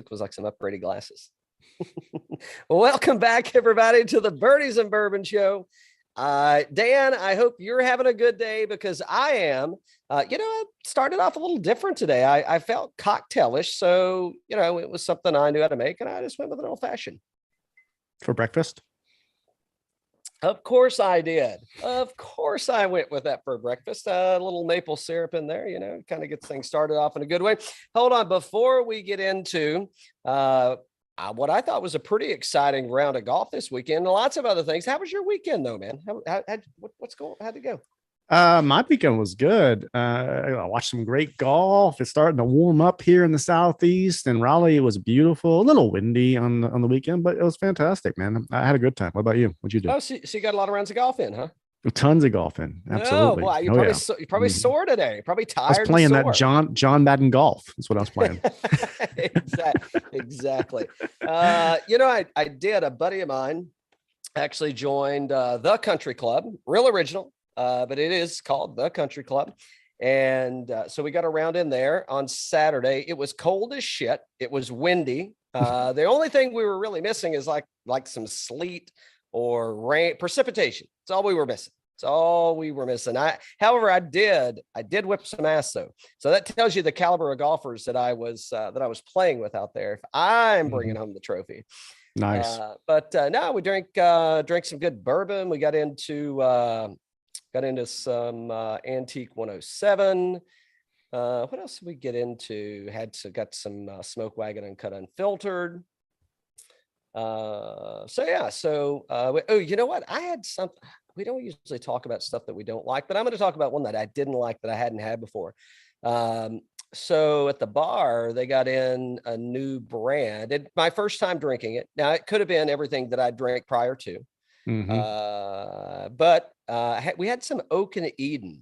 was like some upgraded glasses. Welcome back, everybody, to the Birdies and Bourbon Show. Dan, I hope you're having a good day because I am. I started off a little different today. I felt cocktailish, so it was something I knew how to make, and I just went with an old fashioned for breakfast. Of course I did. Of course I went with that for breakfast. A little maple syrup in there, kind of gets things started off in a good way. Hold on, before we get into what I thought was a pretty exciting round of golf this weekend, and lots of other things. How was your weekend, though, man? How'd it go? My weekend was good. I watched some great golf. It's starting to warm up here in the Southeast, and Raleigh, it was beautiful. A little windy on the weekend, but it was fantastic, man. I had a good time. What about you? What'd you do? Oh, so you got a lot of rounds of golf in, huh? Tons of golf in. Absolutely. Oh, wow. You're probably sore today. Probably tired. I was playing that John Madden golf. That's what I was playing. Exactly. I did. A buddy of mine actually joined the country club, real original, but it is called the country club. And so we got a round in there on Saturday. It was cold as shit. It was windy. The only thing we were really missing is like some sleet or rain, precipitation. That's all we were missing. However, I did whip some ass though. So that tells you the caliber of golfers that I was playing with out there. If I'm bringing home the trophy. Nice. No, we drank some good bourbon. We got into some Antique 107. What else did we get into? Got some Smoke Wagon Uncut Unfiltered. You know what? I had something. We don't usually talk about stuff that we don't like, but I'm going to talk about one that I didn't like that I hadn't had before. So at the bar, they got in a new brand. My first time drinking it. Now, it could have been everything that I drank prior to. But we had some Oak and Eden.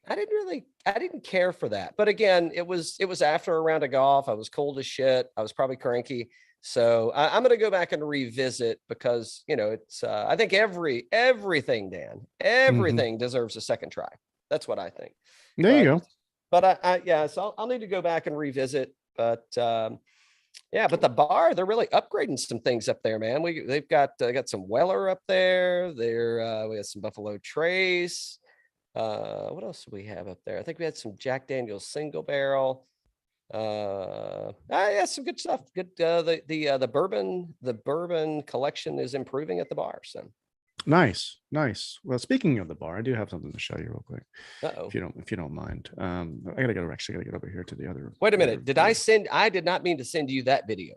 I didn't care for that. But again, it was after a round of golf. I was cold as shit. I was probably cranky. So I'm going to go back and revisit because, it's, I think everything, Dan, everything deserves a second try. That's what I think. There you go. But so I'll need to go back and revisit. But but the bar, they're really upgrading some things up there, man. They've got some Weller up there. We had some Buffalo Trace. What else do we have up there? I think we had some Jack Daniel's single barrel. Some good stuff. Good. The bourbon collection is improving at the bar. So nice. Well, speaking of the bar, I do have something to show you real quick. Uh-oh. If you don't mind. I gotta get over here to the other. Wait a minute. I did not mean to send you that video.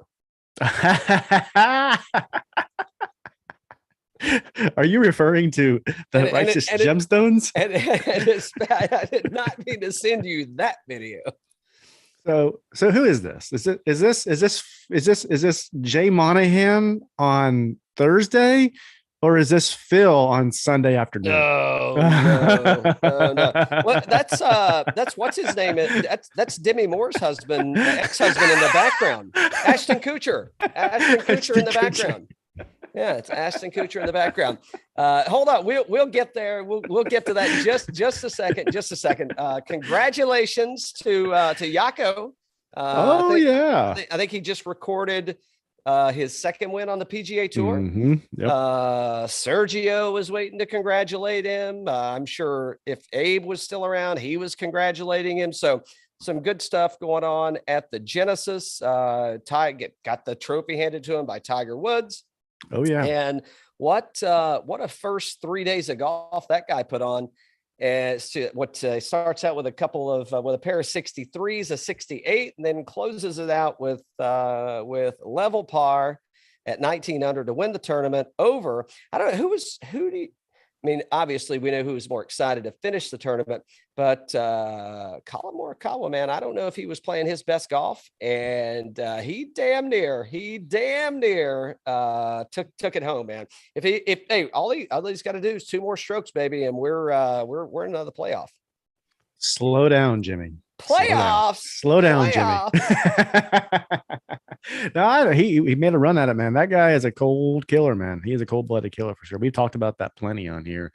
Are you referring to the Righteous Gemstones? I did not mean to send you that video. So who is this? Is this Jay Monahan on Thursday, or is this Phil on Sunday afternoon? No. Well, that's what's his name? That's Demi Moore's husband, ex-husband in the background. Ashton Kutcher in the background. Yeah, it's Ashton Kutcher in the background. Hold on, we'll get there. We'll get to that just a second. Congratulations to Yako. I think he just recorded his second win on the PGA Tour. Yep. Sergio was waiting to congratulate him. I'm sure if Abe was still around, he was congratulating him. So some good stuff going on at the Genesis. Ty got the trophy handed to him by Tiger Woods. Oh yeah. And what a first 3 days of golf that guy put on. As to what starts out with a pair of 63s, a 68, and then closes it out with level par at 19 under to win the tournament over. I don't know obviously we know who was more excited to finish the tournament, but Collin Morikawa, man, I don't know if he was playing his best golf, and he damn near took it home, man. If all he's got to do is 2 more strokes, baby, and we're in another playoff. Slow down, Jimmy. Playoffs. Slow down, Jimmy. No, he made a run at it, man. That guy is a cold killer, man. He is a cold-blooded killer for sure. We've talked about that plenty on here,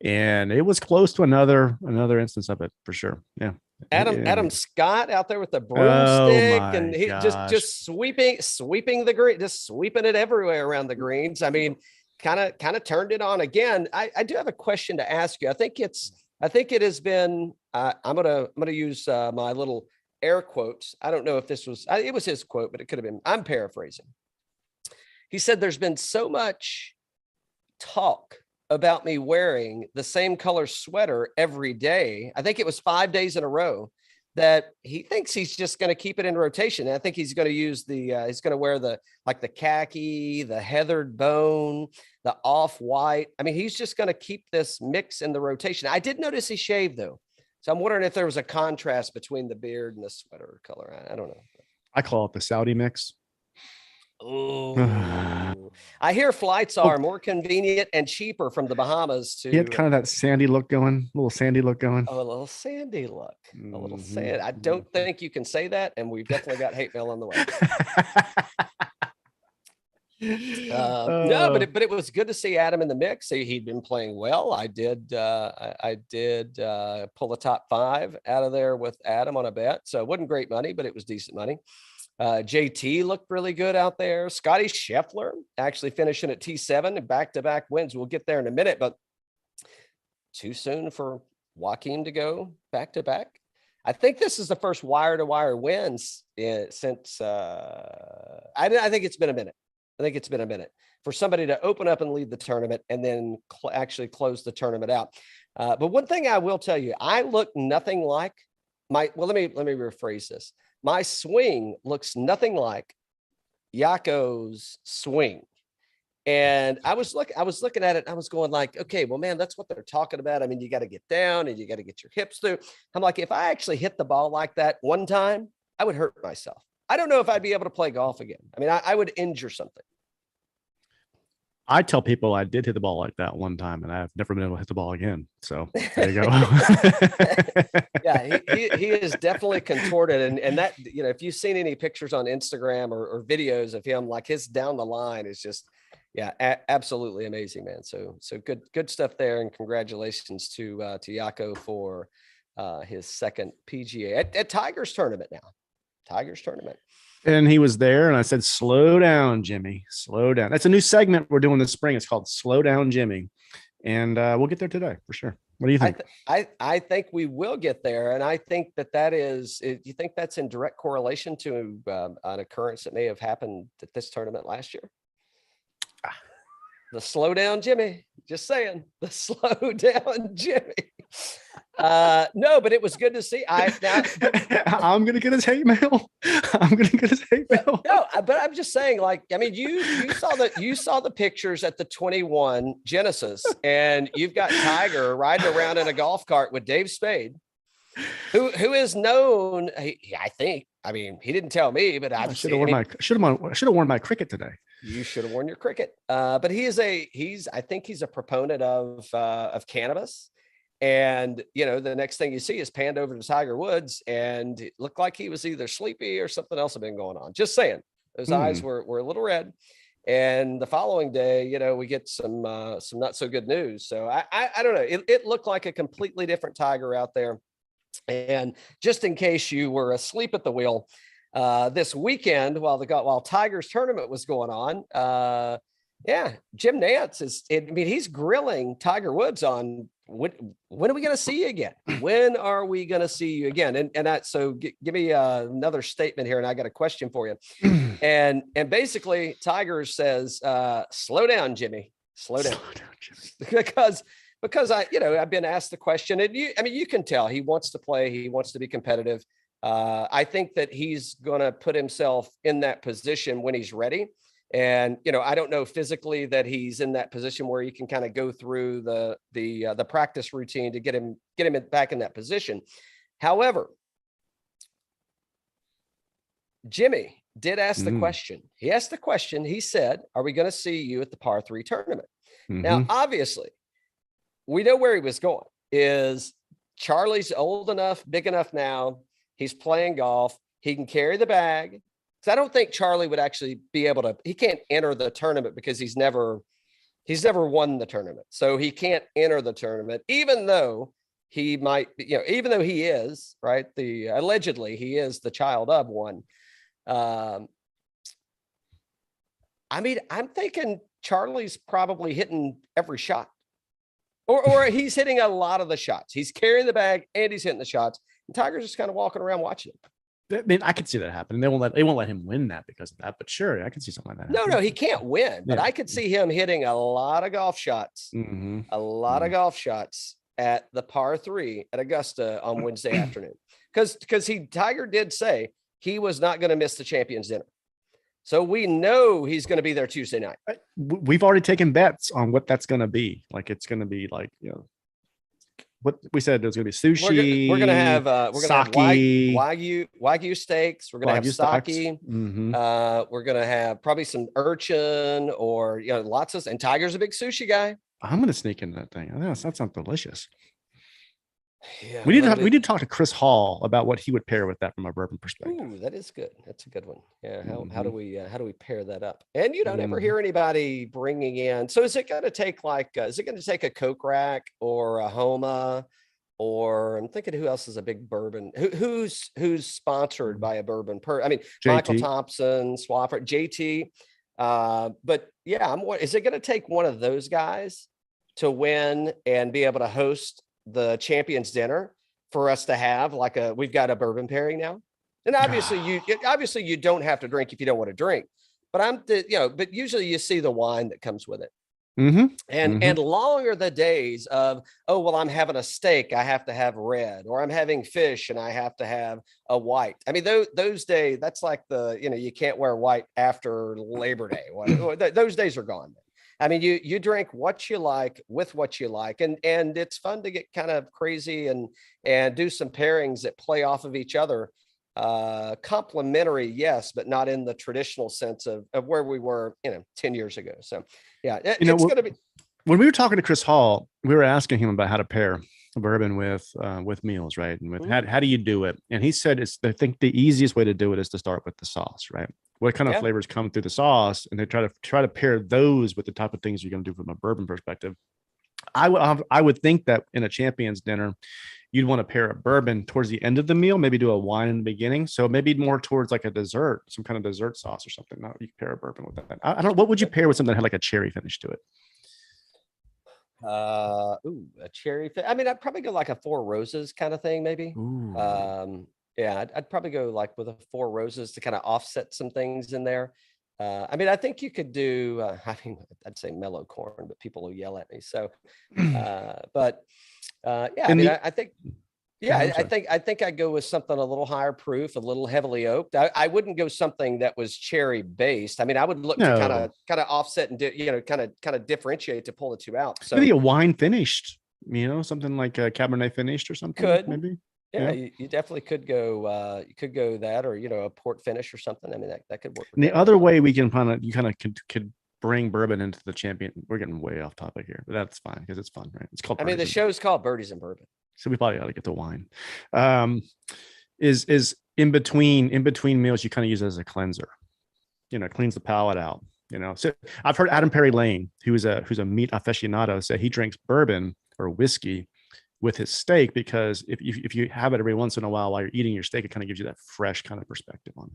and it was close to another instance of it for sure. Yeah, Adam Scott out there with the Oh broomstick, my and he gosh. just sweeping the green, just sweeping it everywhere around the greens. I mean, kind of turned it on again. I do have a question to ask you. I think it has been. I'm gonna use my little air quotes. I don't know if this was it was his quote, but it could have been. I'm paraphrasing. He said, "There's been so much talk about me wearing the same color sweater every day. I think it was 5 days in a row, that he thinks he's just going to keep it in rotation. And I think he's going to use he's going to wear the khaki, the heathered bone, the off-white. I mean, he's just going to keep this mix in the rotation. I did notice he shaved though. So I'm wondering if there was a contrast between the beard and the sweater color. I don't know. I call it the Saudi mix. Oh, I hear flights are more convenient and cheaper from the Bahamas to. He had kind of that sandy look going, little sandy look going. Oh, a little sandy look, a little sand. I don't think you can say that, and we've definitely got hate mail on the way. No, but it was good to see Adam in the mix. He'd been playing well. I did pull a top 5 out of there with Adam on a bet, so it wasn't great money, but it was decent money. JT looked really good out there. Scotty Scheffler actually finishing at T7 and back-to-back wins. We'll get there in a minute, but too soon for Joaquin to go back-to-back. I think this is the first wire-to-wire wins since I think it's been a minute. I think it's been a minute for somebody to open up and lead the tournament and then actually close the tournament out. But one thing I will tell you, I look nothing like let me rephrase this. My swing looks nothing like Yako's swing. And I was looking at it and I was going like, okay, well, man, that's what they're talking about. I mean, you got to get down and you got to get your hips through. I'm like, if I actually hit the ball like that one time, I would hurt myself. I don't know if I'd be able to play golf again. I mean, I would injure something. I tell people I did hit the ball like that one time, and I've never been able to hit the ball again. So there you go. Yeah, he is definitely contorted, and that, you know, if you've seen any pictures on Instagram or videos of him, like his down the line is just, yeah, absolutely amazing, man. So good stuff there, and congratulations to Yako for his second PGA at Tigers tournament now. Tigers tournament. And he was there, and I said, slow down, Jimmy, slow down. That's a new segment we're doing this spring. It's called Slow Down Jimmy. And we'll get there today for sure. What do you think? I think we will get there. And I think that is, you think that's in direct correlation to an occurrence that may have happened at this tournament last year? The slow down Jimmy, just saying, the slow down Jimmy. No, but it was good to see. I'm going to get his hate mail. No, but I'm just saying, like, I mean, you saw the pictures at the 21 Genesis, and you've got Tiger riding around in a golf cart with Dave Spade, who is known. I think. I mean, he didn't tell me, but I should have worn my cricket today. You should have worn your cricket. But I think he's a proponent of cannabis. And, you know, the next thing you see is panned over to Tiger Woods, and it looked like he was either sleepy or something else had been going on. Just saying, those eyes were a little red. And the following day, you know, we get some not so good news. So I don't know. It looked like a completely different Tiger out there. And just in case you were asleep at the wheel, this weekend while Tiger's tournament was going on, Jim Nantz he's grilling Tiger Woods on when are we going to see you again? When are we going to see you again? So give me another statement here, and I got a question for you. and basically Tiger says, slow down, Jimmy, slow down, Jimmy. because I've been asked the question, and you can tell he wants to play, he wants to be competitive. I think that he's going to put himself in that position when he's ready. And, you know, I don't know physically that he's in that position where he can kind of go through the practice routine to get him back in that position. However, Jimmy did ask the question. He asked the question. He said, are we going to see you at the par 3 tournament? Now, obviously, we know where he was going. Is Charlie's old enough, big enough now. He's playing golf. He can carry the bag. So I don't think Charlie would actually be able to. He can't enter the tournament because he's never won the tournament. So he can't enter the tournament, even though he might be, even though he is right, allegedly he is the child of one. I mean, I'm thinking Charlie's probably hitting every shot, or he's hitting a lot of the shots. He's carrying the bag and he's hitting the shots. And Tiger's just kind of walking around watching him. I mean, I could see that happen. They won't let him win that because of that. But sure, I can see something like that. No, he can't win. But I could see him hitting a lot of golf shots, a lot of golf shots at the par 3 at Augusta on Wednesday afternoon. Because Tiger did say he was not going to miss the Champions Dinner. So we know he's going to be there Tuesday night. We've already taken bets on what that's going to be. Like, it's going to be like, what we said, there's going to be sushi. We're going to have Wagyu steaks. We're going to have sake. We're going to have probably some urchin or, lots of, and Tiger's a big sushi guy. I'm going to sneak into that thing. That sounds delicious. Yeah, we need to talk to Chris Hall about what he would pair with that from a bourbon perspective. Ooh, that is good. That's a good one. Yeah. How do we pair that up? And you don't ever hear anybody bringing in. So is it going to take a Coke rack or a Homa, or I'm thinking who else is a big bourbon? Who's sponsored by a bourbon? I mean, JT. Michael Thompson, Swafford, JT. But yeah, is it going to take one of those guys to win and be able to host the Champions Dinner for us to have we've got a bourbon pairing now? And obviously you don't have to drink if you don't want to drink, but but usually you see the wine that comes with it. And longer the days of, I'm having a steak, I have to have red, or I'm having fish and I have to have a white. I mean, those days, that's like you can't wear white after Labor Day. Those days are gone. I mean, you drink what you like with what you like, and it's fun to get kind of crazy and do some pairings that play off of each other. Complementary, yes, but not in the traditional sense of where we were, 10 years ago. So yeah, it's going to be. When we were talking to Chris Hall, we were asking him about how to pair bourbon with meals, right? And with how do you do it? And he said I think the easiest way to do it is to start with the sauce, right? What kind of flavors come through the sauce, and they try to pair those with the type of things you're going to do from a bourbon perspective. I would think that in a Champions Dinner, you'd want to pair a bourbon towards the end of the meal, maybe do a wine in the beginning. So maybe more towards like a dessert, some kind of dessert sauce or something. No, you can pair a bourbon with that. I don't know. What would you pair with something that had like a cherry finish to it? A cherry. I mean, I'd probably go like a Four Roses kind of thing, maybe. Yeah, I'd probably go like with a Four Roses to kind of offset some things in there. I mean, I think you could do, I'd say mellow corn, but people will yell at me. So, I think I'd go with something a little higher proof, a little heavily oaked. I wouldn't go something that was cherry based. I mean, I would look to kind of offset and kind of differentiate to pull the two out. So maybe a wine finished, something like a Cabernet finished or something. Maybe. Yeah, you definitely could go. You could go that, or a port finish or something. I mean, that could work. And the other way we can could bring bourbon into the Champion. We're getting way off topic here, but that's fine because it's fun, right? It's called. The show's called Birdies and Bourbon, so we probably ought to get the wine. Is in between meals you kind of use it as a cleanser. Cleans the palate out. So I've heard Adam Perry Lane, who's a meat aficionado, say he drinks bourbon or whiskey with his steak, because if you have it every once in a while you're eating your steak, it kind of gives you that fresh kind of perspective on it.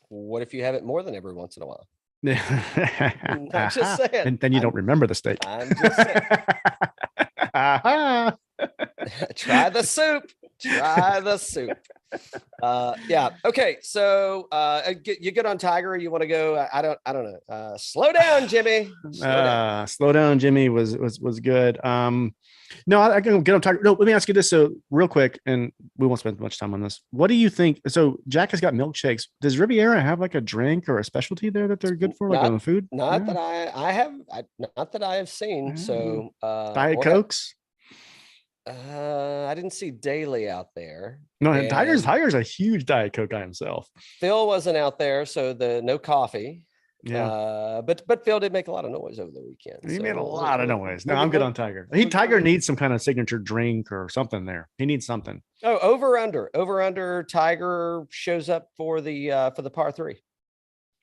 What if you have it more than every once in a while? I'm just saying. And then you don't remember the steak. I'm just saying. Try the soup. Yeah. Okay. So you good on Tiger? You want to go? I don't know. Slow down, Jimmy. Slow down, Jimmy was good. No, I can get on Tiger. No, let me ask you this. So real quick, and we won't spend much time on this. What do you think? So Jack has got milkshakes. Does Riviera have like a drink or a specialty there that they're good for, like on the food? Not that I have seen. So Diet Cokes. I didn't see Daly out there. No, and Tiger's a huge Diet Coke guy himself. Phil wasn't out there, so no coffee. Yeah, but Phil did make a lot of noise over the weekend. He made a lot of noise. No, I'm good on Tiger. Tiger needs some kind of signature drink or something there. He needs something. Oh, over under. Tiger shows up for the par 3.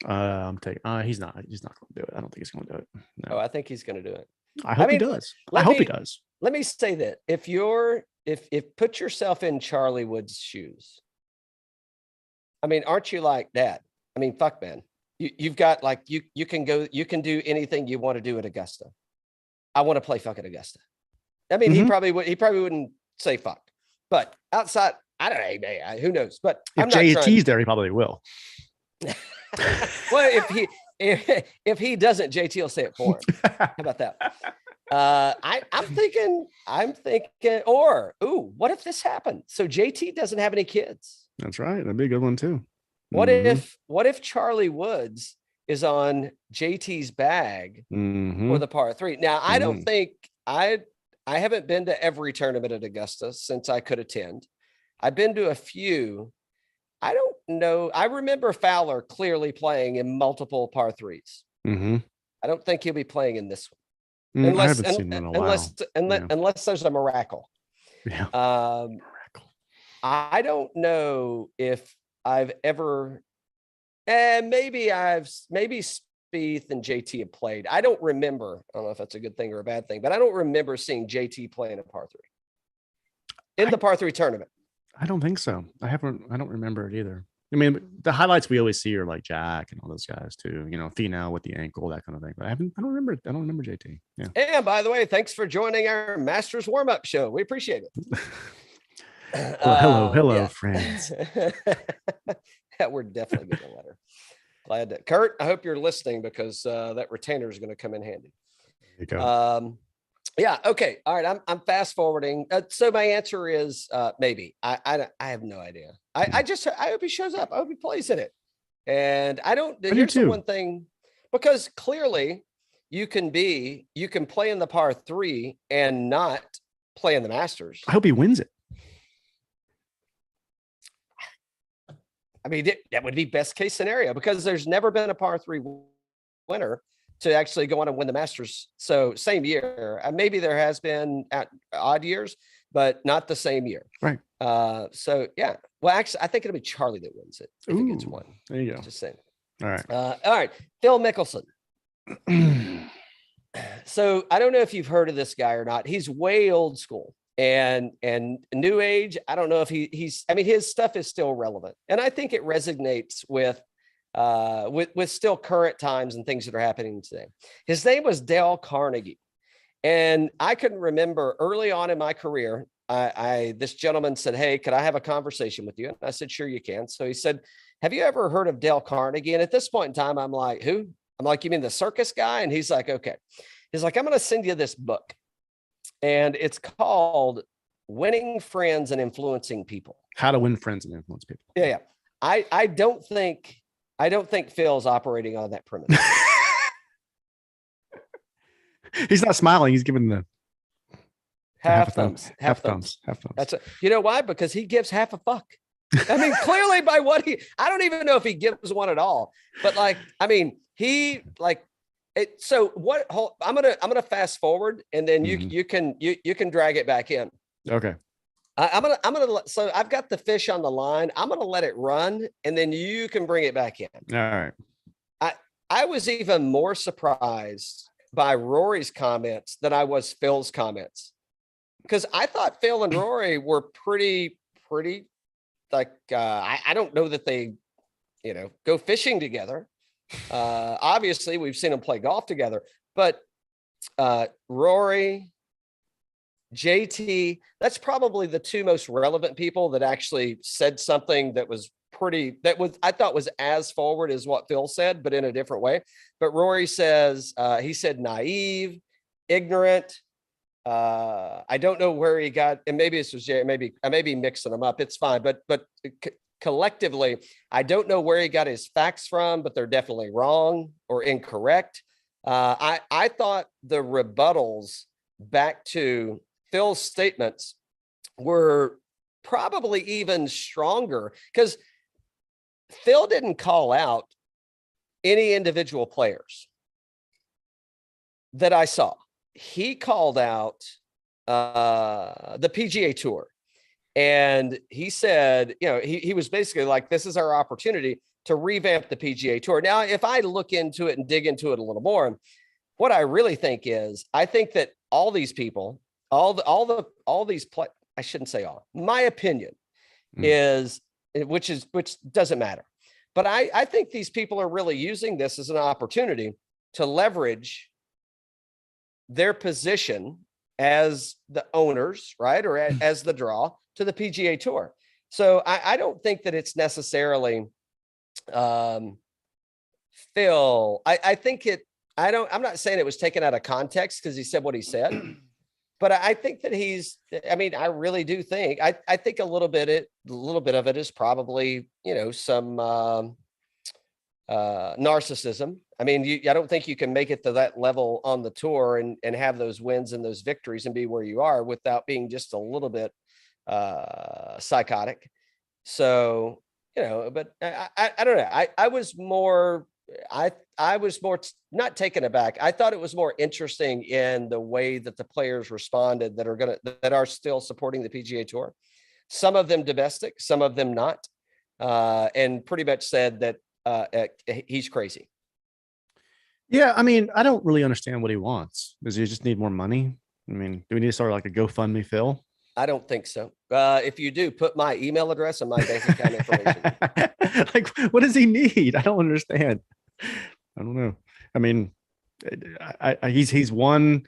I'm taking. He's not going to do it. I don't think he's going to do it. No. Oh, I think he's going to do it. I hope he does. I hope he does. Let me say that if you're if put yourself in Charlie Wood's shoes. I mean, aren't you like that? I mean, fuck, man. You've got like you can do anything you want to do at Augusta. I want to play fucking Augusta. I mean, he probably wouldn't say fuck, but outside, I don't know, who knows? But if JT's there, he probably will. Well, if he doesn't, JT will say it for him. How about that? I'm thinking, what if this happened? So JT doesn't have any kids. That's right. That'd be a good one too. What if Charlie Woods is on JT's bag for the par 3? Now, I don't think I haven't been to every tournament at Augusta since I could attend. I've been to a few. I don't know. I remember Fowler clearly playing in multiple par 3s. I don't think he'll be playing in this one. Unless there's a miracle. Yeah. Miracle. I don't know if I've ever, maybe Spieth and JT have played. I don't remember. I don't know if that's a good thing or a bad thing, but I don't remember seeing JT playing a par 3 in the par 3 tournament. I don't think so. I don't remember it either. I mean, the highlights we always see are like Jack and all those guys too. You know, Finau with the ankle, that kind of thing. But I don't remember JT. Yeah. And by the way, thanks for joining our Masters warm-up show. We appreciate it. Well, hello, friends. Yeah, we're definitely getting a letter. Glad that Kurt. I hope you're listening because that retainer is going to come in handy. There you go. Yeah. Okay. All right. I'm fast forwarding. So my answer is maybe. I have no idea. I hope he shows up. I hope he plays in it. And here's the one thing, because clearly you can play in the par 3 and not play in the Masters. I hope he wins it. I mean, that would be best case scenario because there's never been a par 3 winner to actually go on and win the Masters. So same year, maybe there has been at odd years, but not the same year. Right. So yeah. Well, actually, I think it'll be Charlie that wins it if he gets one. There you go. Just saying. All right. All right. Phil Mickelson. So I don't know if you've heard of this guy or not. He's way old school and new age. I don't know if his stuff is still relevant. And I think it resonates with still current times and things that are happening today. His name was Dale Carnegie. And I can remember early on in my career, this gentleman said, "Hey, could I have a conversation with you?" And I said, "Sure, you can." So he said, "Have you ever heard of Dale Carnegie?" And at this point in time, I'm like, "Who?" I'm like, "You mean the circus guy?" And he's like, "Okay." He's like, "I'm going to send you this book. And it's called Winning Friends and Influencing People." How to win friends and influence people. Yeah. I don't think Phil's operating on that premise. He's not smiling. He's giving the half thumbs. That's you know why? Because he gives half a fuck. I mean, clearly by what I don't even know if he gives one at all. But he so what? I'm gonna fast forward, and then you can drag it back in. Okay. So I've got the fish on the line. I'm gonna let it run, and then you can bring it back in. All right. I was even more surprised by Rory's comments than I was Phil's comments, because I thought Phil and Rory were pretty like I don't know that they go fishing together. Obviously we've seen them play golf together, but Rory, JT, that's probably the two most relevant people that actually said something that I thought was as forward as what Phil said, but in a different way. But Rory says, he said naive, ignorant. I don't know where he got, and maybe this was Jay, I may be mixing them up. It's fine. But collectively, I don't know where he got his facts from, but they're definitely wrong or incorrect. I thought the rebuttals back to Phil's statements were probably even stronger, because Phil didn't call out any individual players that I saw. He called out the PGA Tour. And he said, he was basically like, this is our opportunity to revamp the PGA Tour. Now, if I look into it and dig into it a little more, what I really think is, I think that all these people, I shouldn't say all, my opinion is, which doesn't matter. But I think these people are really using this as an opportunity to leverage their position as the owners, right? Or as the draw to the PGA Tour. So I don't think that it's necessarily Phil. I think I'm not saying it was taken out of context because he said what he said. But I think that I really do think, I think a little bit of it is probably, some narcissism. I mean, I don't think you can make it to that level on the tour and have those wins and those victories and be where you are without being just a little bit psychotic. So, but I don't know. I was more not taken aback. I thought it was more interesting in the way that the players responded that are still supporting the PGA Tour. Some of them domestic, some of them not, and pretty much said that he's crazy. Yeah, I mean, I don't really understand what he wants. Does he just need more money? I mean, do we need to start like a GoFundMe, Phil? I don't think so. If you do, put my email address and my bank account information. Like, what does he need? I don't understand. I don't know. I mean, he's won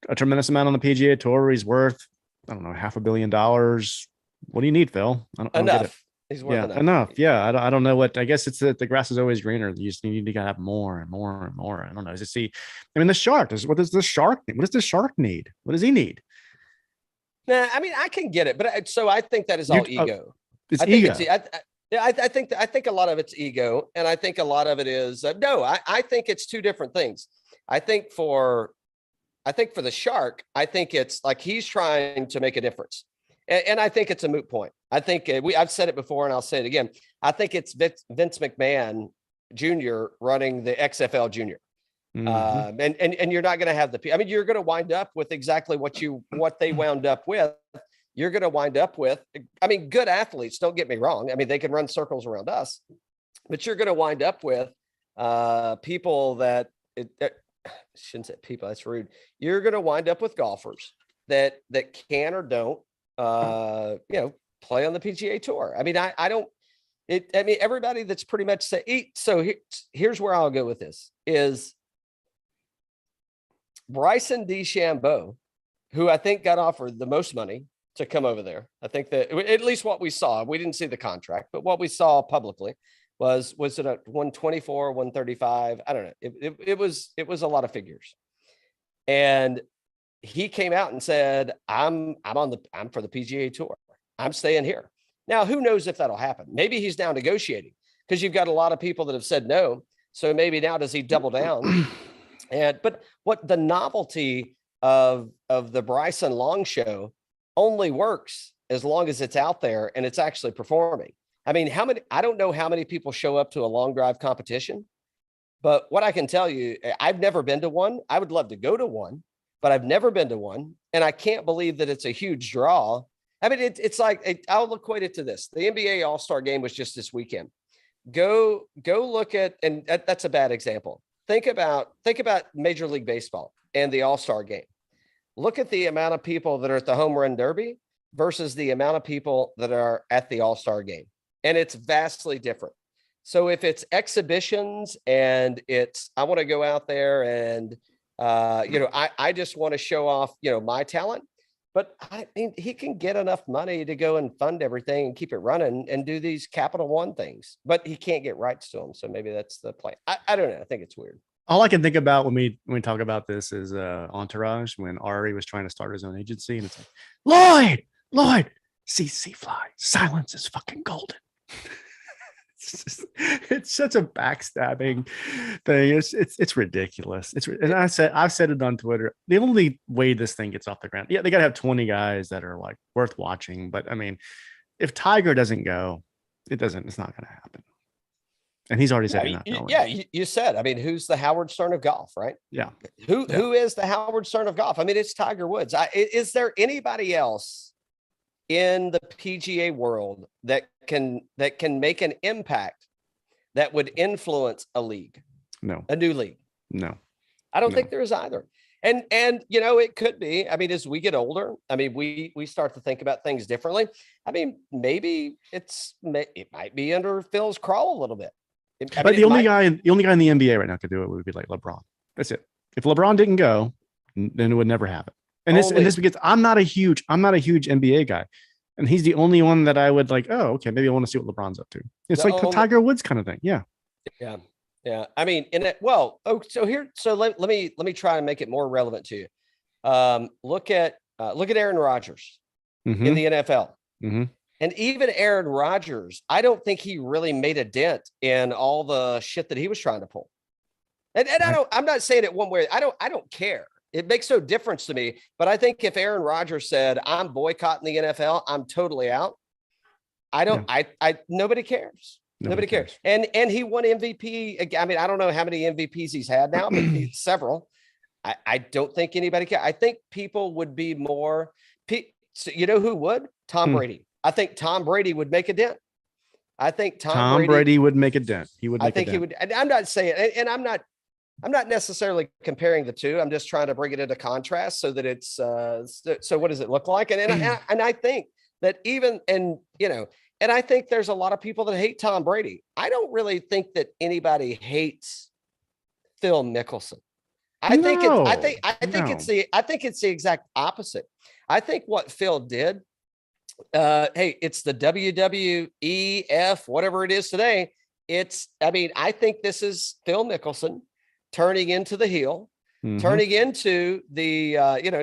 a tremendous amount on the PGA Tour. He's worth, I don't know, $500 million. What do you need, Phil? I don't get it. He's worth enough. Yeah. I don't know what, I guess it's that the grass is always greener. You just need to have more and more and more. I don't know. The shark what does the shark need? What does the shark need? What does he need? Nah, I mean, I can get it, but I think that is all ego. It's ego. I think a lot of it's ego, and I think a lot of it is I think it's two different things. I think for the shark, I think it's like he's trying to make a difference, and I think it's a moot point. I think I've said it before, and I'll say it again. I think it's Vince McMahon Jr. running the XFL Junior. Mm-hmm. And you're not going to have you're going to wind up with exactly what they wound up with. You're going to wind up with, good athletes, don't get me wrong. They can run circles around us, but you're going to wind up with people that shouldn't say people, that's rude. You're going to wind up with golfers that can or don't, play on the PGA Tour. Everybody that's pretty much so here's where I'll go with this is Bryson DeChambeau, who I think got offered the most money to come over there. I think that at least what we saw, we didn't see the contract, but what we saw publicly was it at 124, 135? I don't know. It was a lot of figures. And he came out and said, I'm for the PGA Tour. I'm staying here. Now, who knows if that'll happen? Maybe he's now negotiating because you've got a lot of people that have said no. So maybe now does he double down? But what the novelty of the Bryson Long show only works as long as it's out there and it's actually performing. I don't know how many people show up to a long drive competition, but what I can tell you, I've never been to one. I would love to go to one, but I've never been to one. And I can't believe that it's a huge draw. It's like, I'll equate it to this. The NBA All-Star game was just this weekend. Go look at, and that's a bad example. Think about Major League Baseball and the All-Star game. Look at the amount of people that are at the Home Run Derby versus the amount of people that are at the All-Star game. And it's vastly different. So if it's exhibitions and I want to go out there and, I just want to show off, my talent, but he can get enough money to go and fund everything and keep it running and do these Capital One things, but he can't get rights to them. So maybe that's the plan. I don't know. I think it's weird. All I can think about when we talk about this is Entourage, when Ari was trying to start his own agency, and it's like, Lloyd, CC fly, silence is fucking golden. It's such a backstabbing thing. It's ridiculous. And I've said it on Twitter. The only way this thing gets off the ground, yeah, they got to have 20 guys that are like worth watching. But if Tiger doesn't go, it's not going to happen. And he's already said he's not going. Yeah, you said. Who's the Howard Stern of golf, right? Yeah. Who is the Howard Stern of golf? It's Tiger Woods. Is there anybody else in the PGA world that can make an impact that would influence a league? No. A new league? No. I don't think there is either. And it could be. I mean, as we get older, I mean, we start to think about things differently. I mean, maybe it might be under Phil's crawl a little bit. But the only guy in the NBA right now could do it would be like LeBron. That's it. If LeBron didn't go, then it would never happen. And this because I'm not a huge NBA guy. And he's the only one that I would like, oh, okay, maybe I want to see what LeBron's up to. It's like the Tiger Woods kind of thing. Yeah. Yeah. Yeah. I mean, so let me try and make it more relevant to you. Look at Aaron Rodgers in the NFL. Mm-hmm. And even Aaron Rodgers, I don't think he really made a dent in all the shit that he was trying to pull. And I'm not saying it one way. I don't care. It makes no difference to me. But I think if Aaron Rodgers said, I'm boycotting the NFL, I'm totally out. Nobody cares. Nobody cares. And he won MVP. I mean, I don't know how many MVPs he's had now, but several. I don't think anybody cares. I think people would be more, so you know who would? Tom Brady. I think Tom Brady would make a dent. I think Tom Brady would make a dent. He would. I think he would. And I'm not saying, and I'm not necessarily comparing the two. I'm just trying to bring it into contrast so that it's so what does it look like? And I think that and I think there's a lot of people that hate Tom Brady. I don't really think that anybody hates Phil Mickelson. I think it's the exact opposite. I think what Phil did, it's the WWEF, whatever it is today. I think this is Phil Mickelson turning into the heel, turning into the,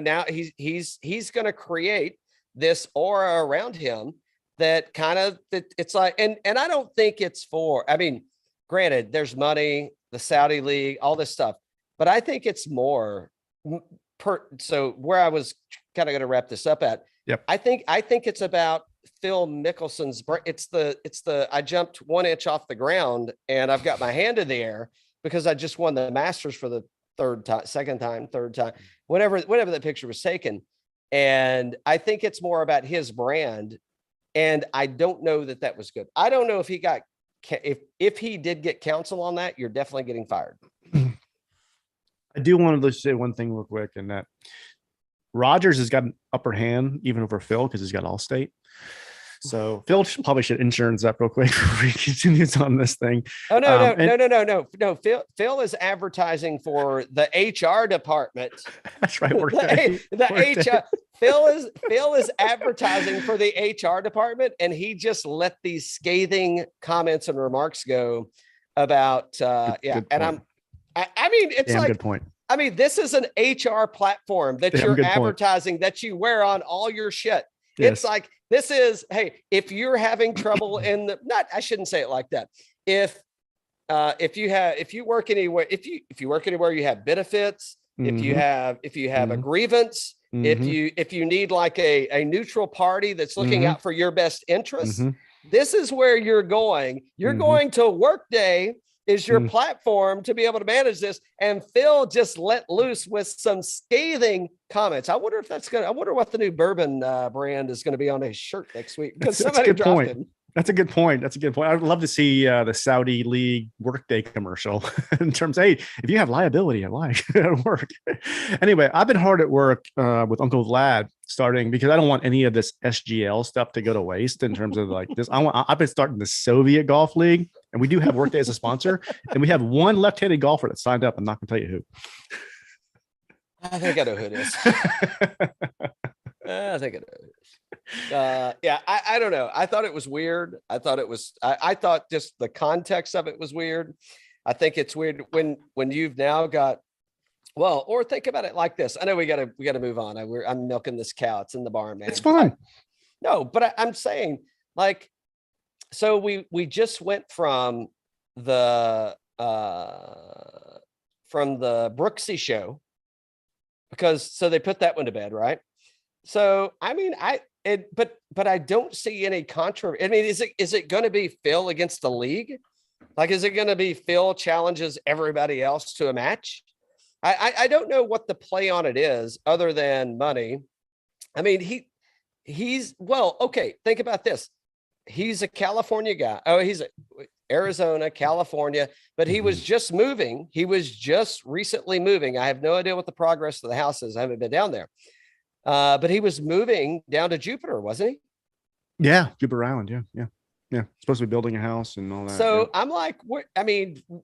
now he's going to create this aura around him that kind of, it's like, and I don't think it's for, I mean, granted, there's money, the Saudi League, all this stuff, but I think it's more so where I was kind of going to wrap this up at. Yep. I think it's about Phil Mickelson's, it's the, I jumped 1 inch off the ground and I've got my hand in the air because I just won the Masters for the third time, whatever that picture was taken. And I think it's more about his brand. And I don't know that was good. I don't know if he got, if he did get counsel on that, you're definitely getting fired. I do want to say one thing real quick, and that Rodgers has got an upper hand even over Phil because he's got Allstate. So Phil probably should insurance up real quick before he continues on this thing. Oh no. Phil is advertising for the HR department. That's right. HR. Phil is advertising for the HR department, and he just let these scathing comments and remarks go about good point. I mean, it's like good point. I mean, this is an HR platform that you're advertising that you wear on all your shit. Yes. It's like, this is, hey, if you're having trouble I shouldn't say it like that. If you work anywhere, you have benefits, if you have a grievance, if you need like a neutral party that's looking out for your best interests, this is where you're going. You're going to Workday is your platform to be able to manage this. And Phil just let loose with some scathing comments. I wonder what the new bourbon brand is going to be on his shirt next week. Because somebody dropped him. That's a good point. I'd love to see the Saudi League Workday commercial in terms of, hey, if you have liability at work. Anyway, I've been hard at work with Uncle Vlad starting because I don't want any of this SGL stuff to go to waste in terms of like this. I've been starting the Soviet Golf League, and we do have Workday as a sponsor, and we have one left-handed golfer that signed up. I'm not going to tell you who. I think I know who it is. I think it is. I don't know. I thought it was weird. I thought just the context of it was weird. I think it's weird when you've now got, or think about it like this. I know we got to move on. I'm milking this cow. It's in the barn, man. It's fine. But I'm saying, like, so we just went from the Brooksy show so they put that one to bed, right? So, I mean, but I don't see any controversy. I mean, is it going to be Phil against the league? Like, is it going to be Phil challenges everybody else to a match? I don't know what the play on it is other than money. I mean, he's okay. Think about this. he's a California guy. Oh, he's Arizona, California, but he was just moving. He was just recently moving. I have no idea what the progress of the house is. I haven't been down there. But he was moving down to Jupiter, wasn't he? Yeah, Jupiter Island. Yeah. Supposed to be building a house and all that. So I'm like,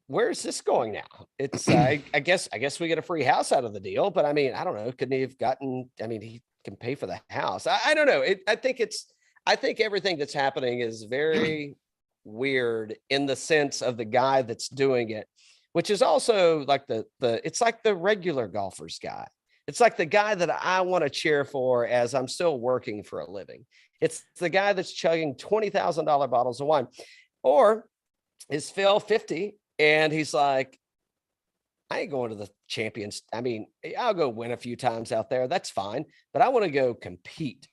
where's this going now? It's I guess we get a free house out of the deal, but I mean, I don't know. Couldn't he have gotten? I mean, he can pay for the house. I don't know. I think everything that's happening is very weird in the sense of the guy that's doing it, which is also like it's like the regular golfer's guy. It's like the guy that I want to cheer for as I'm still working for a living. It's the guy that's chugging $20,000 bottles of wine. Or is Phil 50 and he's like, I ain't going to the Champions. I mean, I'll go win a few times out there. That's fine. But I want to go compete.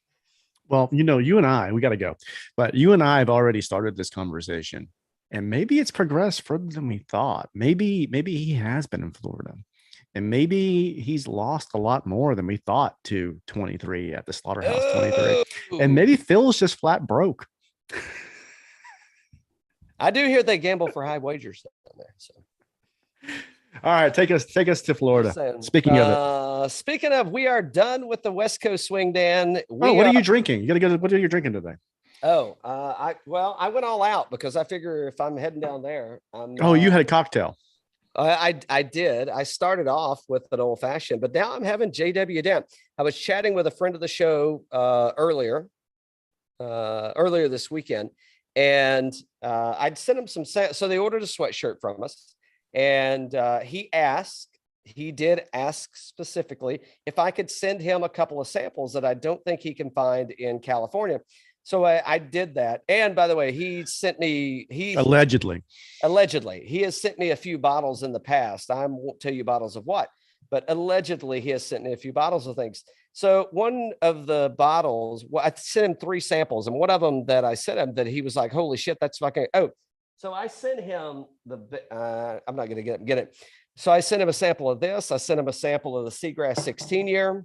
Well, you and I, we got to go. But you and I have already started this conversation. And maybe it's progressed further than we thought. Maybe he has been in Florida. And maybe he's lost a lot more than we thought to 23 at the Slaughterhouse 23. And maybe Phil's just flat broke. I do hear they gamble for high wagers down there. So, all right, take us to Florida. Speaking of, we are done with the West Coast swing, Dan. What are you drinking? You got to go. What are you drinking today? I went all out because I figure if I'm heading down there, you had a cocktail. I did. I started off with an old fashioned, but now I'm having JW down. I was chatting with a friend of the show earlier this weekend, and I'd sent him some. So they ordered a sweatshirt from us, and he did ask specifically if I could send him a couple of samples that I don't think he can find in California. So I did that. And by the way, he sent me, allegedly, he has sent me a few bottles in the past. I won't tell you bottles of what, but allegedly he has sent me a few bottles of things. So one of the bottles, I sent him 3 samples, and one of them that I sent him that he was like, holy shit, that's fucking, so I sent him I'm not going to get it. So I sent him a sample of this. I sent him a sample of the Seagrass 16 year.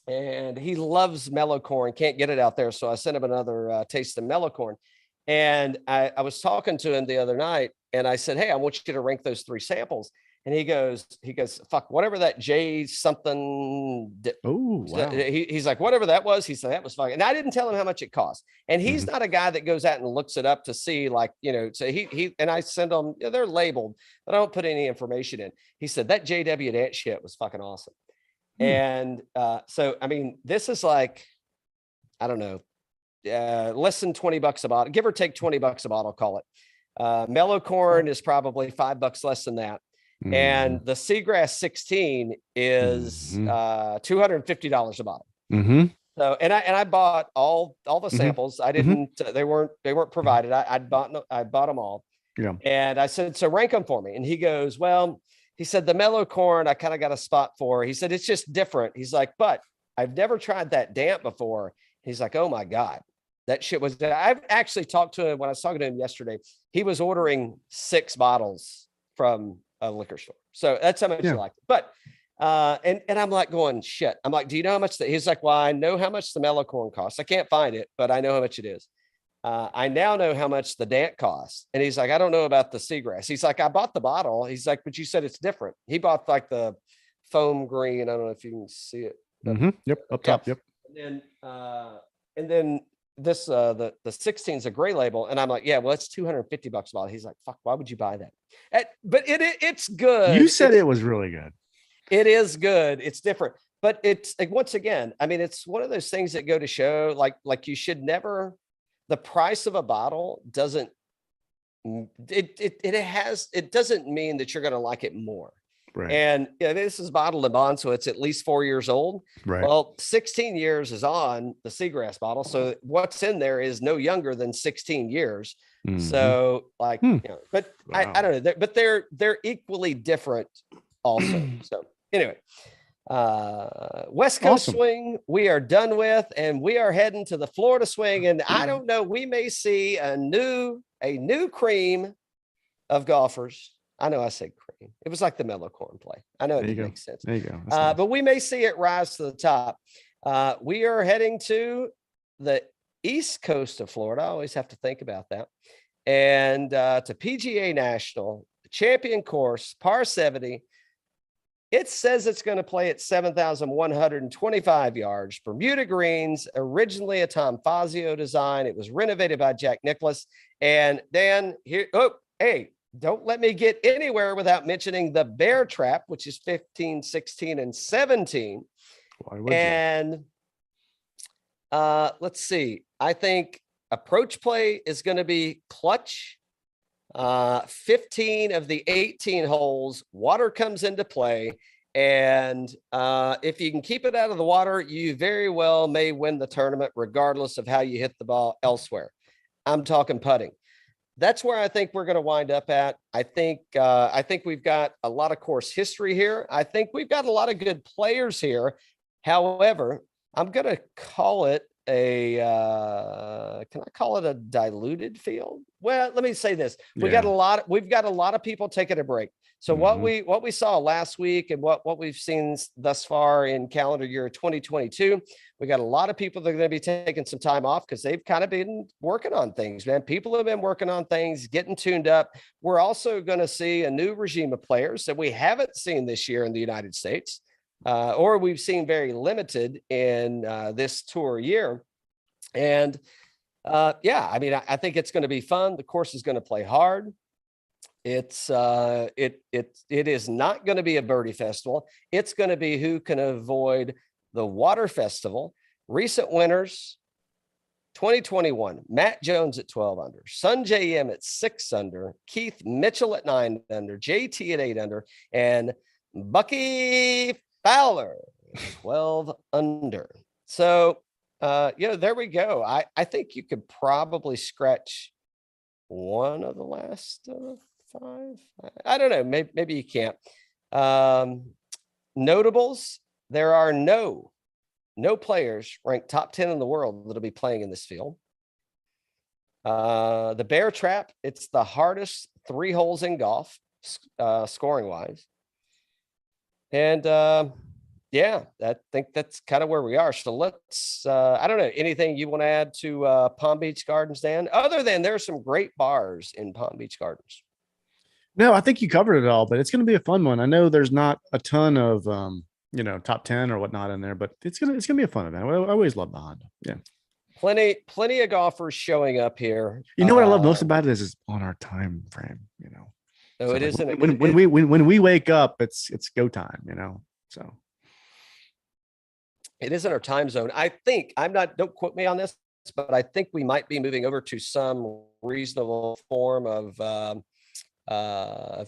And he loves mellow corn, can't get it out there. So I sent him another taste of mellow corn. And I was talking to him the other night and I said, hey, I want you to rank those 3 samples. And he goes, fuck, whatever that J something. Oh, wow. He's like, whatever that was. He said, that was fine. And I didn't tell him how much it cost. And he's not a guy that goes out and looks it up to see, like, so and I send them, they're labeled, but I don't put any information in. He said that JW Dance shit was fucking awesome. And so, I mean, this is like, I don't know, less than $20 a bottle, give or take $20 a bottle, call it. Mellow corn is probably $5 less than that. And the Seagrass 16 is $250 a bottle. So, and I bought all the samples. I didn't, they weren't provided. I bought them all. Yeah. And I said, so rank them for me. And he goes, well, he said, the mellow corn, I kind of got a spot for. He said, it's just different. He's like, but I've never tried that damp before. He's like, oh my God, that shit was, I've actually talked to him when I was talking to him yesterday. He was ordering 6 bottles from a liquor store. So that's how much he liked it. But, and I'm like going, shit. I'm like, do you know how much that? He's like, well, I know how much the mellow corn costs. I can't find it, but I know how much it is. I now know how much the dant costs. And he's like, I don't know about the Seagrass. He's like, I bought the bottle. He's like, but you said it's different. He bought like the foam green. I don't know if you can see it. Yep. Up top. Yep. And then this, the 16 is a gray label. And I'm like, yeah, well, it's $250 a bottle. He's like, fuck, why would you buy that? But it's good. You said it was really good. It is good. It's different, but it's like, once again, I mean, it's one of those things that go to show like you should never, the price of a bottle doesn't, it doesn't mean that you're going to like it more. Right. And this is bottled and bond, so it's at least 4 years old. Right. Well, 16 years is on the Seagrass bottle. So what's in there is no younger than 16 years. So like, but wow. I don't know, but they're equally different also. So anyway, West Coast swing, we are done with, and we are heading to the Florida swing. And I don't know, we may see a new cream of golfers. I know I said cream. It was like the mellow corn play. I know it makes sense. There you go. But we may see it rise to the top. We are heading to the east coast of Florida. I always have to think about that. And to PGA National, champion course, par 70. It says it's going to play at 7,125 yards. Bermuda greens, originally a Tom Fazio design. It was renovated by Jack Nicklaus. And Dan, here, hey, don't let me get anywhere without mentioning the Bear Trap, which is 15, 16, and 17. Why would and let's see. I think approach play is going to be clutch. 15 of the 18 holes, water comes into play. And if you can keep it out of the water, you very well may win the tournament, regardless of how you hit the ball elsewhere. I'm talking putting. That's where I think we're going to wind up at. I think we've got a lot of course history here. I think we've got a lot of good players here. However, I'm going to call it can I call it a diluted field? Well, let me say this. We've got a lot of people taking a break. So what we saw last week and what we've seen thus far in calendar year 2022, we got a lot of people that are going to be taking some time off because they've kind of been working on things, man. People have been working on things, getting tuned up. We're also going to see a new regime of players that we haven't seen this year in the United States. Or we've seen very limited in this tour year. And I think it's going to be fun. The course is going to play hard. It is not going to be a birdie festival. It's going to be who can avoid the water festival. Recent winners, 2021, Matt Jones at 12 under, Sungjae Im at 6 under, Keith Mitchell at 9 under, JT at 8 under, and Bucky Fowler, 12 under. So, there we go. I think you could probably scratch one of the last 5. I don't know. Maybe you can't. Notables, there are no players ranked top 10 in the world that'll be playing in this field. The Bear Trap, it's the hardest 3 holes in golf, scoring wise. And I think that's kind of where we are. So let's, I don't know, anything you want to add to Palm Beach Gardens, Dan, other than there's some great bars in Palm Beach Gardens? No, I think you covered it all, but it's going to be a fun one. I know there's not a ton of, top 10 or whatnot in there, but it's going to be a fun event. I always love the Honda. Yeah. Plenty of golfers showing up here. You know what I love most about it is on our time frame, So it like isn't when we wake up, it's go time, so. It isn't our time zone. I think don't quote me on this, but I think we might be moving over to some reasonable form of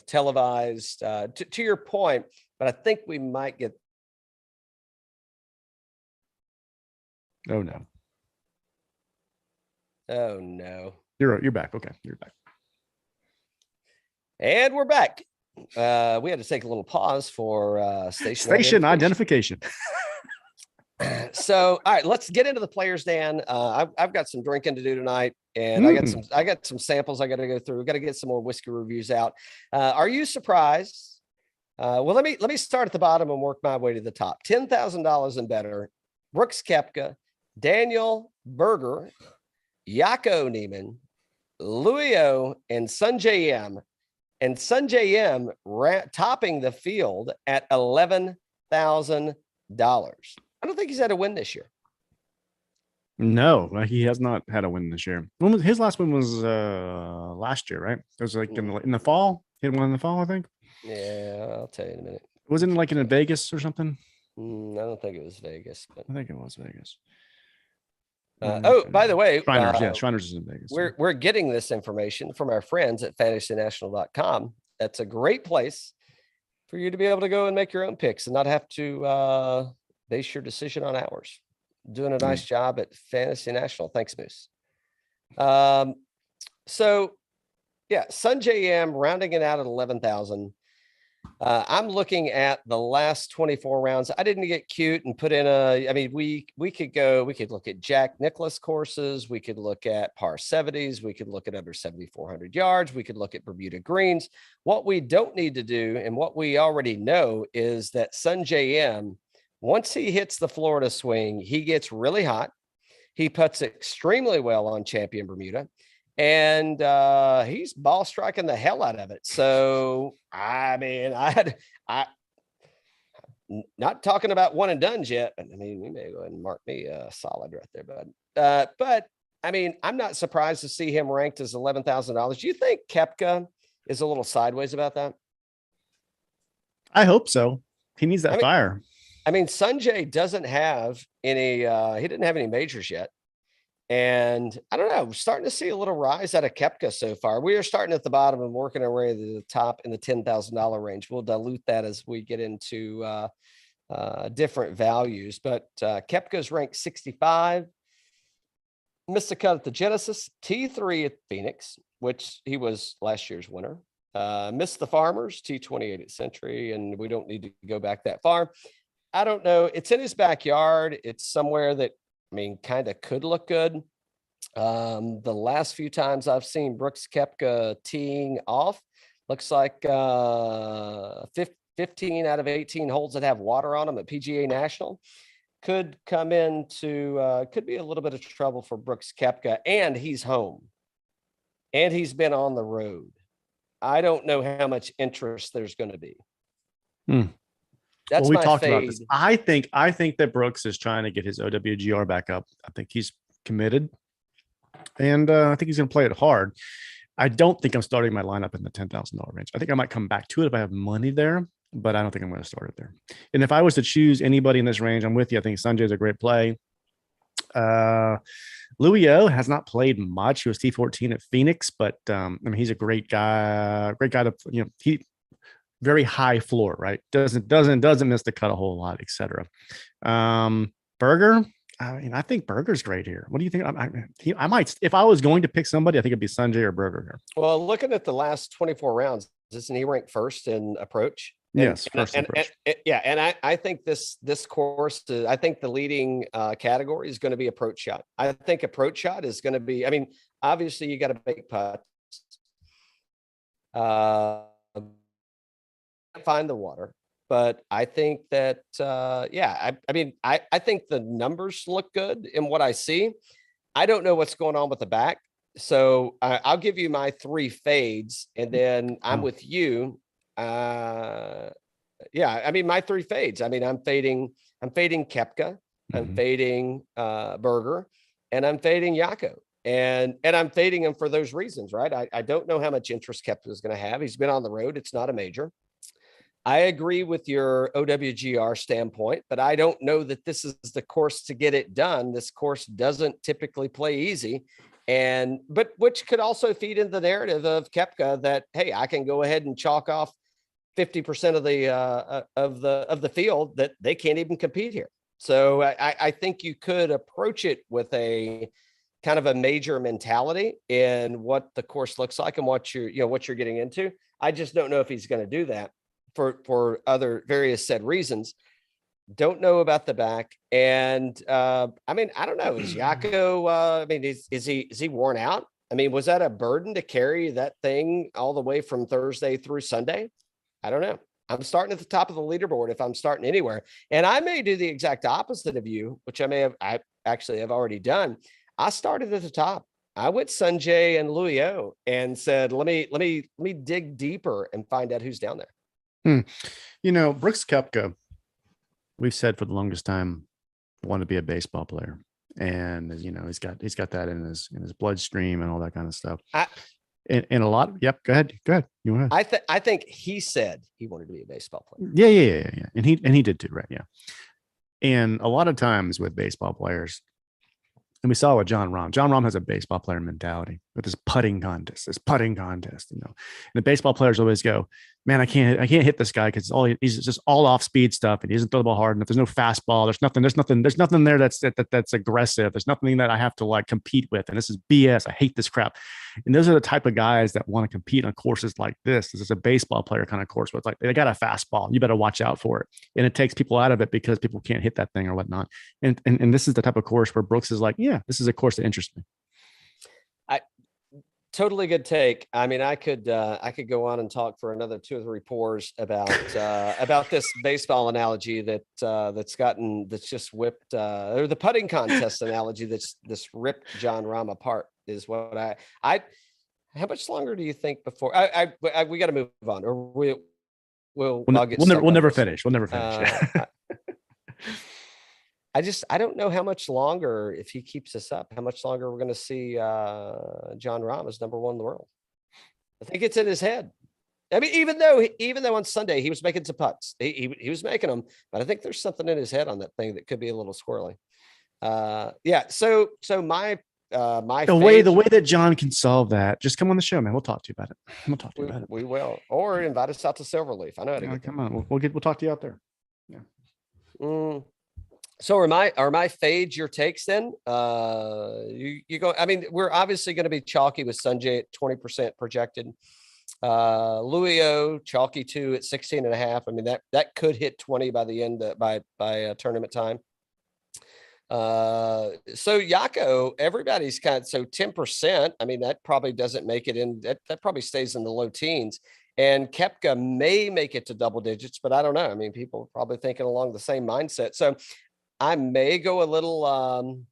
televised, to your point, but I think we might get. Oh no. You're back. Okay. You're back. And we're back. We had to take a little pause for station identification. So, all right, let's get into the players, Dan. I've got some drinking to do tonight, and I got some samples I got to go through. We've got to get some more whiskey reviews out. Are you surprised? Well, let me start at the bottom and work my way to the top. $10,000 and better. Brooks Koepka, Daniel Berger, Joaquin Niemann, Louis Oosthuizen, and Sungjae Im. And Sungjae Im topping the field at $11,000. I don't think he's had a win this year. No, he has not had a win this year. His last win was last year, right? It was like in the fall. He had one in the fall, I think. Yeah, I'll tell you in a minute. Wasn't it like in Vegas or something? I don't think it was Vegas, but I think it was Vegas. By the way, Shriners is in Vegas. We're getting this information from our friends at fantasynational.com. That's a great place for you to be able to go and make your own picks and not have to base your decision on ours. Doing a nice job at Fantasy National. Thanks, Moose. Sungjae Im rounding it out at 11,000. I'm looking at the last 24 rounds. I didn't get cute and put in we could look at Jack Nicklaus courses. We could look at par 70s. We could look at under 7,400 yards. We could look at Bermuda greens. What we don't need to do, and what we already know, is that Sungjae Im, once he hits the Florida swing, he gets really hot. He puts extremely well on Champion Bermuda, and he's ball striking the hell out of it. So, I mean, I not talking about one and dones yet, but I mean, you may go ahead and mark me solid right there, bud. But I mean, I'm not surprised to see him ranked as $11,000. Do you think Koepka is a little sideways about that? I hope so. He needs that fire. I mean, Sungjae doesn't have any, he didn't have any majors yet. And I don't know, we're starting to see a little rise out of Koepka so far. We are starting at the bottom and working our way to the top in the $10,000 range. We'll dilute that as we get into different values. But Koepka's ranked 65. Missed a cut at the Genesis, T3 at Phoenix, which he was last year's winner. Missed the Farmers, T28 at Century, and we don't need to go back that far. I don't know. It's in his backyard. It's somewhere that, I mean, kind of could look good. The last few times I've seen Brooks Koepka teeing off, looks like 15 out of 18 holes that have water on them at PGA National could come into, could be a little bit of trouble for Brooks Koepka, and he's home. And he's been on the road. I don't know how much interest there's going to be. That's we my talked fade. about this. I think that Brooks is trying to get his OWGR back up. I think he's committed, and I think he's going to play it hard. I don't think I'm starting my lineup in the $10,000 range. I think I might come back to it if I have money there, but I don't think I'm going to start it there. And if I was to choose anybody in this range, I'm with you. I think Sungjae is a great play. Louis O has not played much. He was T14 at Phoenix, but I mean, he's a great guy to, you know, he very high floor, right? Doesn't miss the cut a whole lot, etc. Berger, I mean, I think Berger's great here. What do you think? I might, if I was going to pick somebody, I think it'd be Sungjae or Berger here. Well, looking at the last 24 rounds, isn't he ranked first in approach? Yes, first approach. And I think this course, I think the leading category is going to be approach shot. I think approach shot is going to be, I mean, obviously you got to make putts. Find the water, but I think that I mean I think the numbers look good in what I see. I don't know what's going on with the back, so I'll give you my 3 fades, and then I'm with you. I mean my 3 fades. I mean I'm fading Koepka, I'm fading Berger, and I'm fading Yako. And I'm fading him for those reasons, right? I don't know how much interest Koepka is going to have. He's been on the road. It's not a major. I agree with your OWGR standpoint, but I don't know that this is the course to get it done. This course doesn't typically play easy, but which could also feed into the narrative of Koepka that, hey, I can go ahead and chalk off 50% of the field that they can't even compete here. So I think you could approach it with a kind of a major mentality in what the course looks like and what you're getting into. I just don't know if he's going to do that for other various said reasons. Don't know about the back. And I mean, I don't know. Is Yako, I mean, is he worn out? I mean, was that a burden to carry that thing all the way from Thursday through Sunday? I don't know. I'm starting at the top of the leaderboard if I'm starting anywhere. And I may do the exact opposite of you, which I actually have already done. I started at the top. I went Sungjae and Louis O and said, let me dig deeper and find out who's down there. You know, Brooks Koepka, we've said for the longest time, wanted to be a baseball player, and you know, he's got that in his bloodstream and all that kind of stuff. And a lot. Yep. Go ahead. You want to? I think he said he wanted to be a baseball player. Yeah. And he did too, right? Yeah. And a lot of times with baseball players, and we saw with John Rahm. John Rahm has a baseball player mentality with this putting contest, you know. And the baseball players always go, man, I can't hit this guy because he's just all off speed stuff, and he doesn't throw the ball hard enough. There's no fastball. There's nothing there that's aggressive. There's nothing that I have to like compete with. And this is BS. I hate this crap. And those are the type of guys that want to compete on courses like this. This is a baseball player kind of course where it's like, they got a fastball. You better watch out for it. And it takes people out of it because people can't hit that thing or whatnot. And this is the type of course where Brooks is like, yeah, this is a course that interests me. Totally good take. I mean, I could go on and talk for another 2 or 3 pours about this baseball analogy that's just whipped, or the putting contest analogy that's ripped John Rahm apart is what I. How much longer do you think before we got to move on, or I'll get stuck we'll on never this. finish. We'll never finish. I don't know how much longer, if he keeps this up, how much longer we're going to see John Rahm as number 1 in the world. I think it's in his head. I mean, even though on Sunday he was making some putts, he was making them, but I think there's something in his head on that thing that could be a little squirrely. Yeah. So my the way that John can solve that, just come on the show, man. We'll talk to you about it. We'll talk to you about it. We will, or invite us out to Silverleaf. I know how to get come on. We'll talk to you out there. Yeah. So are my fades your takes then? You go. I mean, we're obviously going to be chalky with Sungjae at 20% projected. Louis O chalky 2 at 16.5. I mean, that could hit 20 by the end by tournament time. So Yako, everybody's kind of, so 10%. I mean, that probably doesn't make it in. That probably stays in the low teens. And Koepka may make it to double digits, but I don't know. I mean, people are probably thinking along the same mindset. So I may go a little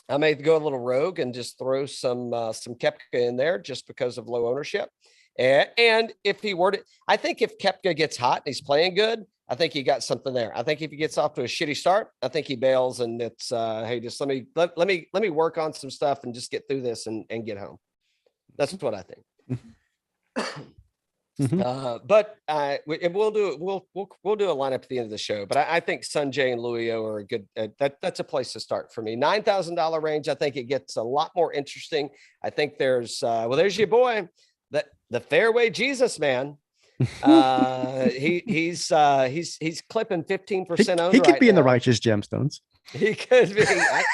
rogue and just throw some Koepka in there just because of low ownership. And if he were to, I think if Koepka gets hot and he's playing good, I think he got something there. I think if he gets off to a shitty start, I think he bails and it's hey, just let me work on some stuff and just get through this and get home. That's what I think. But we'll do a lineup at the end of the show. But I think Sungjae and Louis O are a good. That's a place to start for me. $9,000 range. I think it gets a lot more interesting. I think there's there's your boy, the fairway Jesus man. He's clipping 15% owned. He could be in the righteous gemstones. He could be.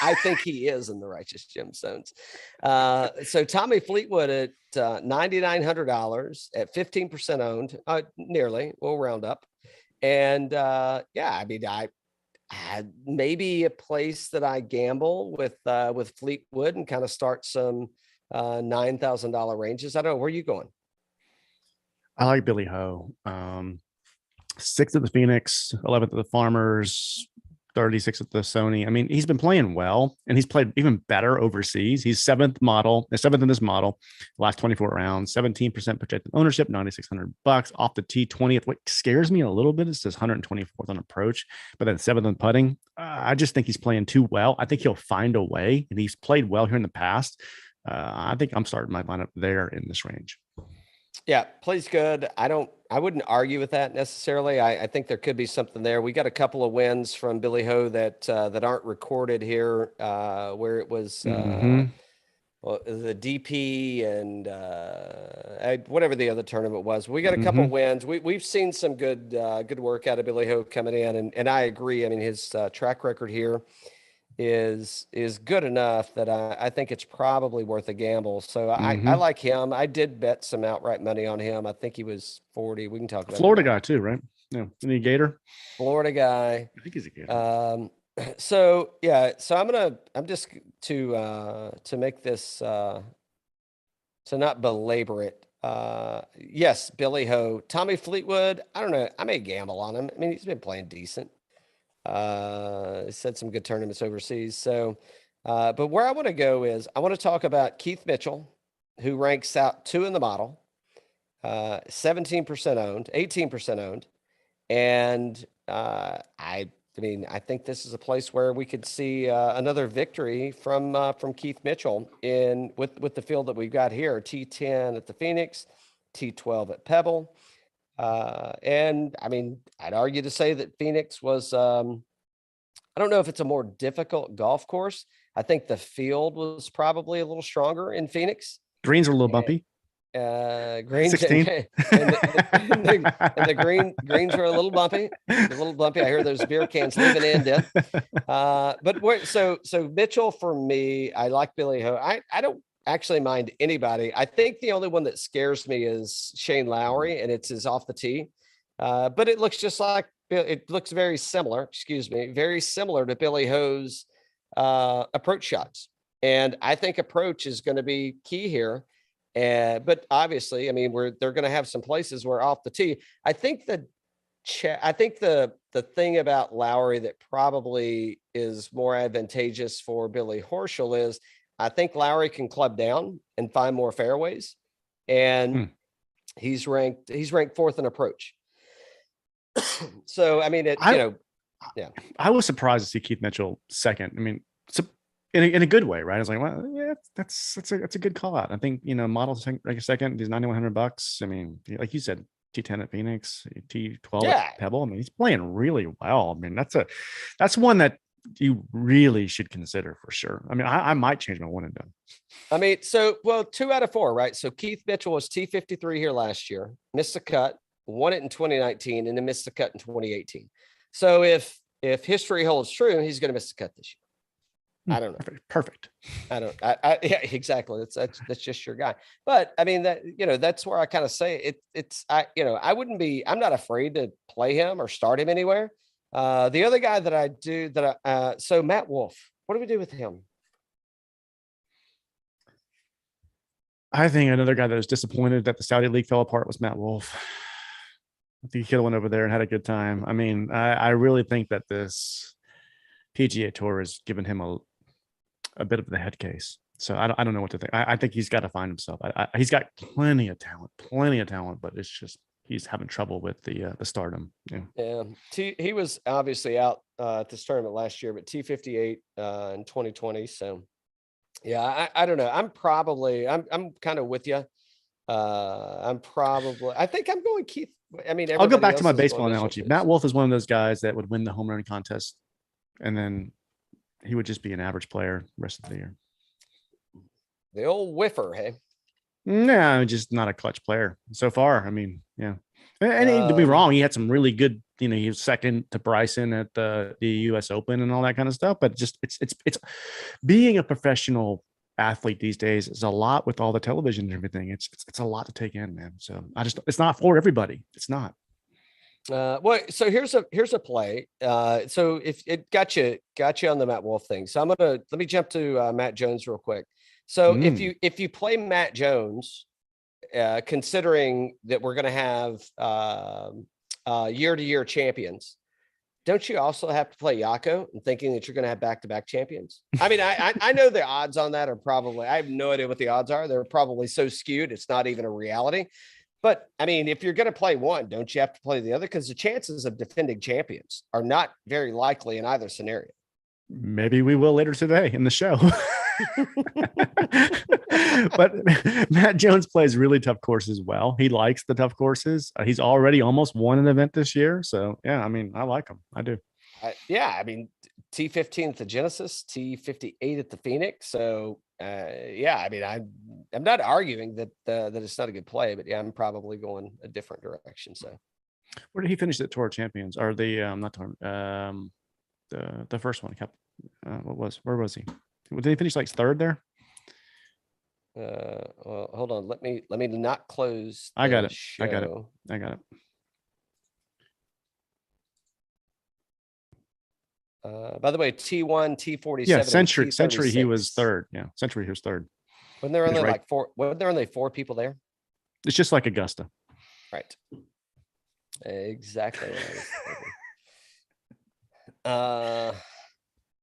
I think he is in the righteous gemstones. So Tommy Fleetwood at $9,900 at 15% owned, nearly. We'll round up. And I mean, I had maybe a place that I gamble with Fleetwood and kind of start some $9,000 ranges. I don't know. Where are you going? I like Billy Ho. 6th at the Phoenix, 11th at the Farmers, 36 at the Sony. I mean, he's been playing well, and he's played even better overseas. He's 7th in this model, last 24 rounds, 17% projected ownership, $9,600 off the tee, 20th. What scares me a little bit is this 124th on approach, but then 7th on putting. I just think he's playing too well. I think he'll find a way, and he's played well here in the past. I think I'm starting my lineup there in this range. Yeah, plays good. I wouldn't argue with that necessarily. I think there could be something there. We got a couple of wins from Billy Ho that aren't recorded here, where it was the DP and whatever the other tournament was. We got a couple of wins. We've seen some good work out of Billy Ho coming in, and I agree. I mean, his track record here is good enough that I think it's probably worth a gamble. So I like him. I did bet some outright money on him. I think he was 40. We can talk about Florida guy too, right? Yeah. Any Gator? Florida guy. I think he's a Gator. So I'm just to make this to not belabor it. Yes, Billy Ho, Tommy Fleetwood. I don't know. I may gamble on him. I mean, he's been playing decent. Said some good tournaments overseas. So, but where I want to go is I want to talk about Keith Mitchell, who ranks out 2 in the model, 17% owned, 18% owned. And, I think this is a place where we could see, another victory from Keith Mitchell with the field that we've got here, T10 at the Phoenix, T12 at Pebble. And I mean, I'd argue to say that Phoenix was, I don't know if it's a more difficult golf course. I think the field was probably a little stronger in Phoenix. Greens are a little bumpy. Greens 16. and the greens were a little bumpy. I hear those beer cans leaving in. So Mitchell for me, I like Billy Ho. I don't actually mind anybody. I think the only one that scares me is Shane Lowry, and it's his off the tee. But it looks very similar to Billy Ho's approach shots. And I think approach is going to be key here. But obviously, I mean, they're going to have some places where off the tee. I think the thing about Lowry that probably is more advantageous for Billy Horschel is I think Lowry can club down and find more fairways, and he's ranked fourth in approach. So I mean, I was surprised to see Keith Mitchell second. I mean, in a good way, right? I was like, well, yeah, that's a good call out. I think Model's like second. He's $9,100. I mean, like you said, T10 at Phoenix, T12 at Pebble. I mean, he's playing really well. I mean, that's one that you really should consider for sure. I mean, I might change my one and done. I mean, 2 out of 4, right? So Keith Mitchell was T53 here last year, missed a cut, won it in 2019, and then missed the cut in 2018. So if history holds true, he's going to miss the cut this year. I don't know. Perfect. I don't. Yeah, exactly. That's just your guy. But I mean that's where I kind of say I wouldn't be. I'm not afraid to play him or start him anywhere. The other guy that I do so Matt Wolff. What do we do with him? I think another guy that was disappointed that the Saudi League fell apart was Matt Wolff. I think he could have went over there and had a good time. I mean, I really think that this PGA Tour has given him a bit of the head case. So I don't know what to think. I think he's got to find himself. He's got plenty of talent, but it's just he's having trouble with the stardom. Yeah. He was obviously out at this tournament last year, but T58 in 2020. So yeah, I don't know. I'm kind of with you. I think I'm going Keith. I mean, I'll go back to my baseball analogy. Matt Wolff is one of those guys that would win the home run contest, and then he would just be an average player the rest of the year. The old whiffer, hey? No, just not a clutch player so far. I mean, yeah. And don't be wrong, he had some really good, he was second to Bryson at the US Open and all that kind of stuff. But just it's being a professional athlete these days is a lot with all the television and everything. It's a lot to take in, man. So it's not for everybody. It's not. So here's a play. So if it got you on the Matt Wolff thing. So let me jump to Matt Jones real quick. So if you play Matt Jones, considering that we're going to have year-to-year champions, don't you also have to play Yako and thinking that you're going to have back-to-back champions? I mean, I know the odds on that are probably, I have no idea what the odds are. They're probably so skewed. It's not even a reality. But I mean, if you're going to play one, don't you have to play the other? Because the chances of defending champions are not very likely in either scenario. Maybe we will later today in the show. But Matt Jones plays really tough courses well. He likes the tough courses. He's already almost won an event this year. So, yeah, I mean, I like him. I do. I mean, T15 at the Genesis, T58 at the Phoenix. So, I mean, I'm not arguing that it's not a good play, but yeah, I'm probably going a different direction. So, where did he finish at Tour Champions? Or the the first one? Where was he? Did he finish like third there? Well, hold on. Let me not close. I got it. Show. I got it. By the way, T1, T47. Yeah, Century. He was third. Yeah, Century. He was third. When there only like four. When there only 4 people there. It's just like Augusta. Right. Exactly.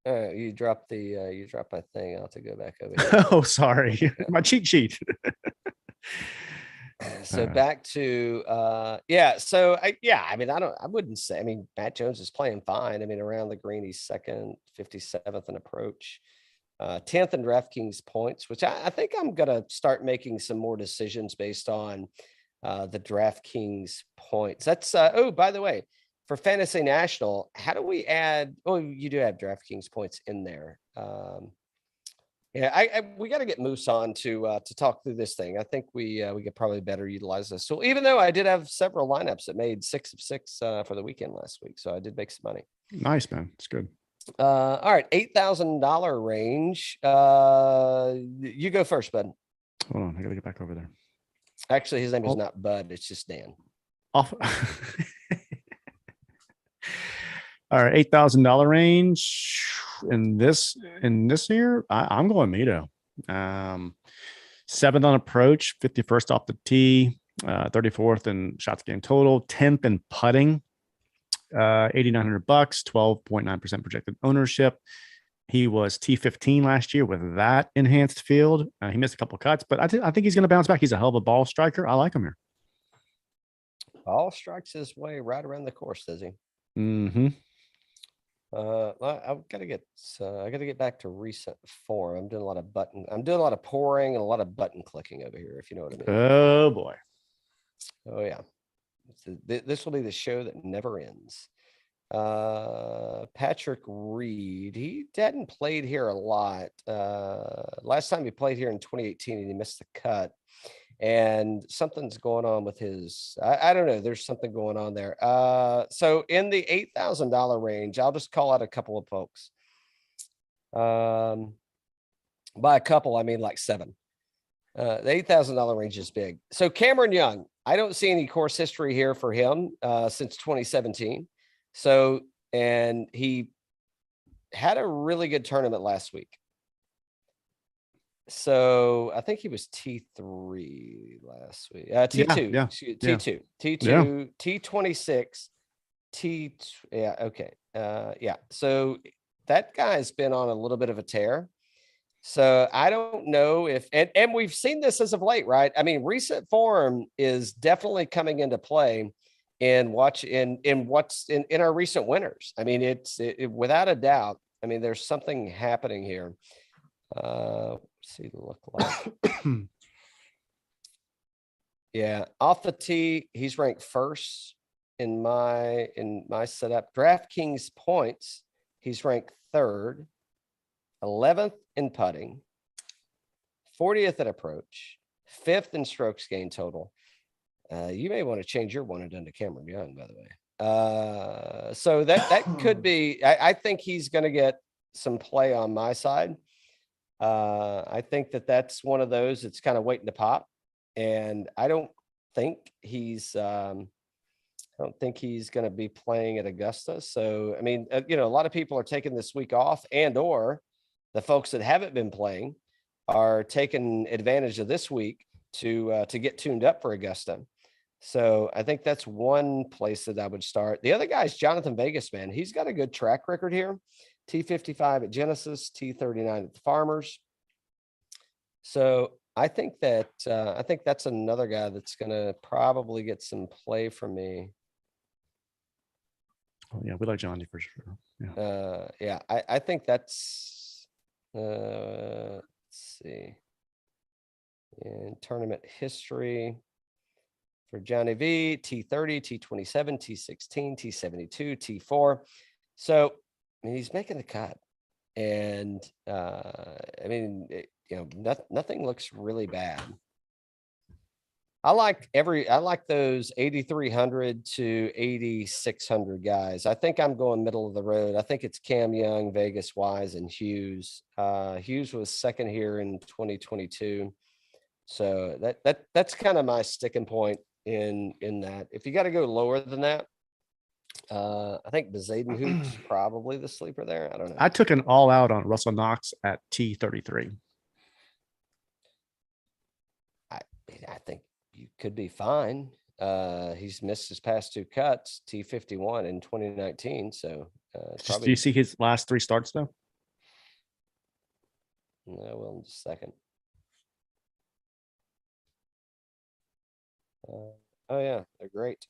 You dropped my thing. I'll have to go back over here. Oh, sorry. My cheat sheet. So back to I mean, I wouldn't say, I mean, Matt Jones is playing fine. I mean, around the green, he's second, 57th in approach, 10th in DraftKings points, which I think I'm gonna start making some more decisions based on the DraftKings points. That's by the way, for Fantasy National, how do we add? Oh, you do have DraftKings points in there. We got to get Moose on to talk through this thing. I think we could probably better utilize this tool. Even though I did have several lineups that made 6 of 6 for the weekend last week, so I did make some money. Nice, man. It's good. All right, $8,000 range. You go first, bud. Hold on, I got to get back over there. Actually, his name is not Bud; it's just Dan. Off. All right, $8,000 range in this year. I'm going Mito. 7th on approach, 51st off the tee, 34th in shots gained total, 10th in putting, $8,900, 12.9% projected ownership. He was T15 last year with that enhanced field. He missed a couple cuts, but I think he's going to bounce back. He's a hell of a ball striker. I like him here. Ball strikes his way right around the course, does he? Mm-hmm. I gotta get back to recent form. I'm doing a lot of pouring and a lot of button clicking over here, if you know what I mean. Oh boy. Oh yeah. This will be the show that never ends. Patrick Reed, he hadn't played here a lot. Last time he played here in 2018 and he missed the cut. And something's going on with his, I don't know, there's something going on there. So in the $8,000 range, I'll just call out a couple of folks. By a couple, I mean like 7. The $8,000 range is big. So Cameron Young, I don't see any course history here for him since 2017. So, and he had a really good tournament last week. So I think he was T3 last week. T2, yeah, T2, T2, T26, yeah, okay. Yeah. So that guy's been on a little bit of a tear. So I don't know if, and we've seen this as of late, right? I mean, recent form is definitely coming into play in what's in our recent winners. I mean, it's without a doubt. I mean, there's something happening here. See the look like. Yeah, off the tee, he's ranked first in my setup. DraftKings points, he's ranked 3rd, 11th in putting, 40th at approach, 5th in strokes gained total. You may want to change your one and done to Cameron Young, by the way. So that could be. I think he's going to get some play on my side. I think that's one of those that's kind of waiting to pop, and I don't think he's going to be playing at Augusta. So, I mean, a lot of people are taking this week off, and or the folks that haven't been playing are taking advantage of this week to get tuned up for Augusta. So I think that's one place that I would start. The other guy is Jonathan Vegas, man. He's got a good track record here. T55 at Genesis, T39 at the Farmers. So I think that's another guy that's going to probably get some play from me. Oh, yeah, we like Johnny for sure. Yeah. I think that's let's see. In tournament history for Johnny V, T30, T27, T16, T72, T4. So he's making the cut, and I mean, nothing looks really bad. I like those 8,300 to 8,600 guys. I think I'm going middle of the road. I think it's Cam Young, Vegas, Wise, and Hughes. Hughes was second here in 2022. So that's kind of my sticking point in that. If you got to go lower than that, I think Bezaden Hoops probably the sleeper there. I don't know. I took an all out on Russell Knox at T33. I think you could be fine. He's missed his past 2 cuts, T51 in 2019. So do you see his last 3 starts though? No, well, in just a second. Oh yeah, they're great.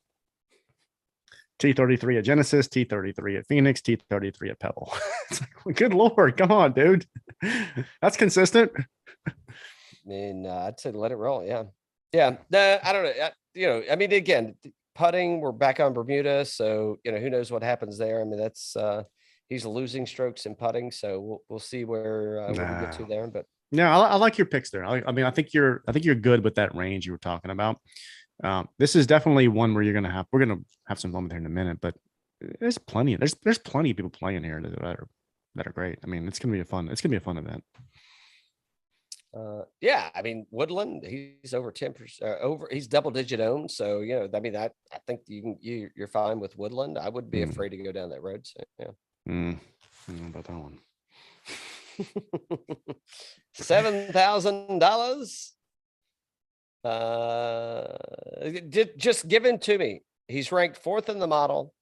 T33 at Genesis, T33 at Phoenix, T33 at Pebble. It's like, good Lord, come on, dude. That's consistent. I mean, I'd say let it roll. Yeah. I don't know. I mean, again, putting, we're back on Bermuda, so who knows what happens there. I mean, that's he's losing strokes in putting, so we'll see where we get to there. But yeah, I like your picks there. I mean, I think you're good with that range you were talking about. This is definitely one where we're gonna have some fun with here in a minute, but there's plenty of people playing here that are great. I mean, it's gonna be a fun event. Yeah, I mean, Woodland, he's over 10%, he's double digit owned. So, I mean, I think you're fine with Woodland. I would be afraid to go down that road. So, yeah. I don't know about that one. $7,000. Just given to me. He's ranked 4th in the model.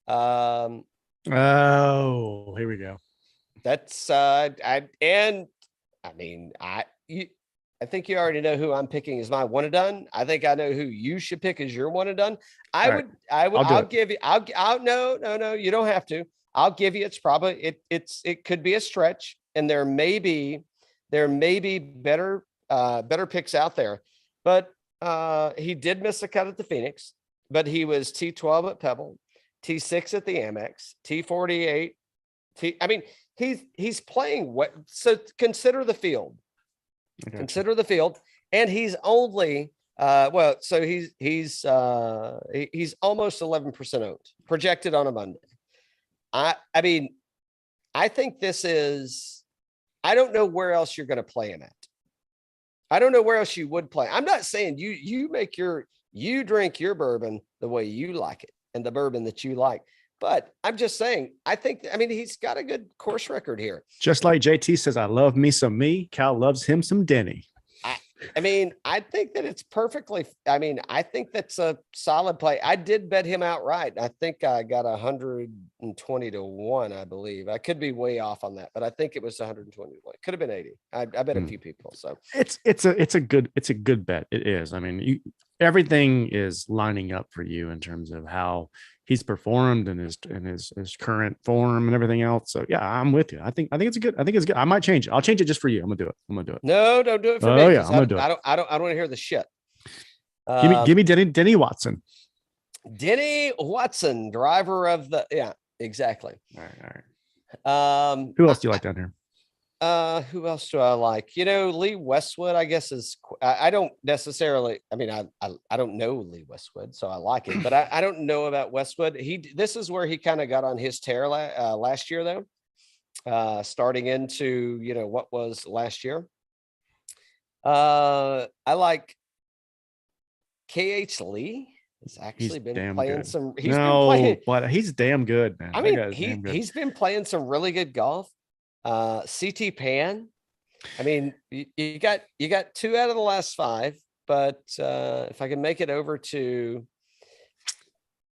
Oh, here we go. That's I think you already know who I'm picking as my one and done. I think I know who you should pick as your one and done. I'll give you. No, you don't have to. I'll give you. It's probably it could be a stretch, and there may be better picks out there, but he did miss a cut at the Phoenix, but he was T12 at Pebble, T6 at the Amex, T48. He's playing what? So consider the field. Consider the field, and he's only so he's almost 11% owned, projected on a Monday. I think this is. I don't know where else you're going to play him at. I don't know where else you would play. I'm not saying you drink your bourbon the way you like it and the bourbon that you like. But I'm just saying, he's got a good course record here. Just like JT says, I love me some me. Cal loves him some Denny. I think that it's perfectly. I think that's a solid play. I did bet him outright. I think I got 120 to 1, I believe. I could be way off on that, but I think it was 120 to 1. It could have been 80. I bet a few people. So it's a good bet. It is. Everything is lining up for you in terms of how he's performed and his current form and everything else. So yeah, I'm with you. I think it's good. I might change it. I'll change it just for you. I'm gonna do it. No, don't do it for me. Oh yeah, I'm gonna do it. I don't want to hear the shit. Give me Denny Watson. Denny Watson, driver of the exactly. All right. Who else do you like down here? Who else do I like? Lee Westwood, I guess I don't necessarily, I don't know Lee Westwood, so I like it, but I don't know about Westwood. This is where he kind of got on his tear last year though, starting into, what was last year. I like KH Lee. He's actually been playing good. But he's damn good, man. He's been playing some really good golf. CT Pan. You got 2 out of the last 5, but if I can make it over to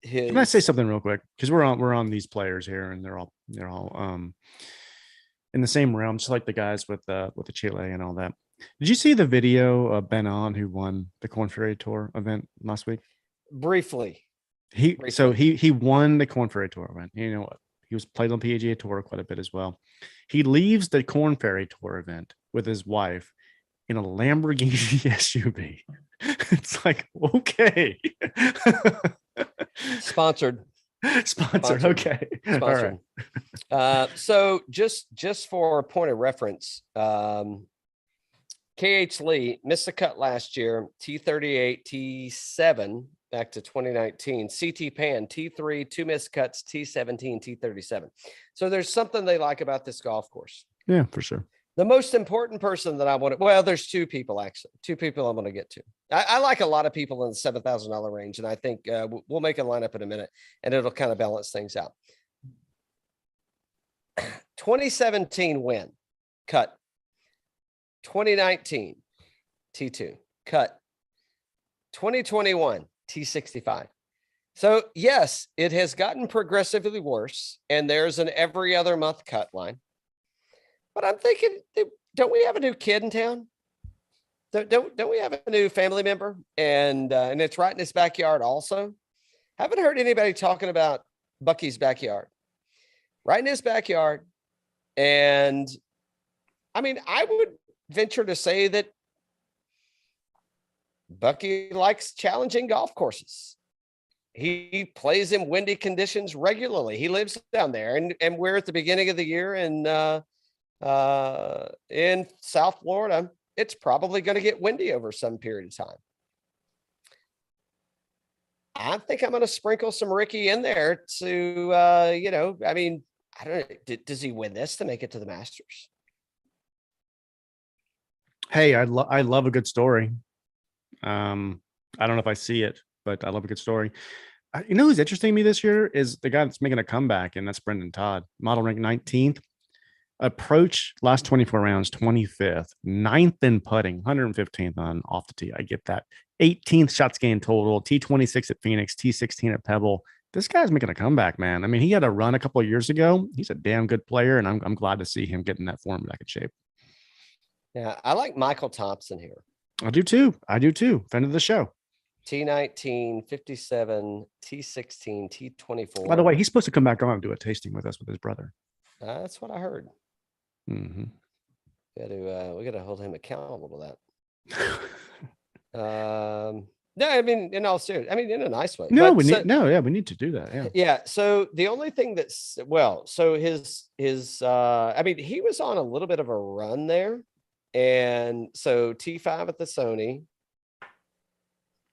his. Can I say something real quick? Because we're on these players here, and they're all in the same realm, just like the guys with the Chile and all that. Did you see the video of Ben On, who won the Korn Ferry Tour event last week? Briefly. He won the Korn Ferry Tour event. You know what? He was played on PGA Tour quite a bit as well. He leaves the Korn Ferry Tour event with his wife in a Lamborghini SUV. It's like, okay. Sponsored. Okay. Sponsored. Right. So just for a point of reference, KH Lee missed the cut last year, T38, T7 back to 2019. CT Pan, T3, 2 missed cuts, T17, T37. So there's something they like about this golf course. Yeah, for sure. The most important person that I want to, there's 2 people, actually. 2 people I'm going to get to. I like a lot of people in the $7,000 range, and I think we'll make a lineup in a minute, and it'll kind of balance things out. 2017 win, cut. 2019, T2, cut. 2021, T65. So yes, it has gotten progressively worse, and there's an every other month cut line. But I'm thinking, don't we have a new kid in town? Don't we have a new family member? And it's right in his backyard also. Haven't heard anybody talking about Bucky's backyard. Right in his backyard. And I would venture to say that Bucky likes challenging golf courses. He plays in windy conditions regularly. He lives down there, and we're at the beginning of the year in South Florida. It's probably going to get windy over some period of time. I think I'm going to sprinkle some Ricky in there to, I don't know. Does he win this to make it to the Masters? Hey, I love a good story. I don't know if I see it, but I love a good story. Who's interesting to me this year is the guy that's making a comeback, and that's Brendan Todd, model rank 19th. Approach last 24 rounds, 25th, 9th in putting, 115th on off the tee. I get that. 18th shots gained total, T26 at Phoenix, T16 at Pebble. This guy's making a comeback, man. I mean, he had a run a couple of years ago. He's a damn good player, and I'm glad to see him getting that form back in shape. Yeah, I like Michael Thompson here. I do too. Friend of the show. T19, 57, T16, T24. By the way, he's supposed to come back on and do a tasting with us with his brother. That's what I heard. Mm-hmm. We got to hold him accountable to that. No, I mean, in all seriousness, I mean, in a nice way. No, we need to do that. Yeah. Yeah. So the only thing that's so his I mean, he was on a little bit of a run there. And so T5 at the Sony,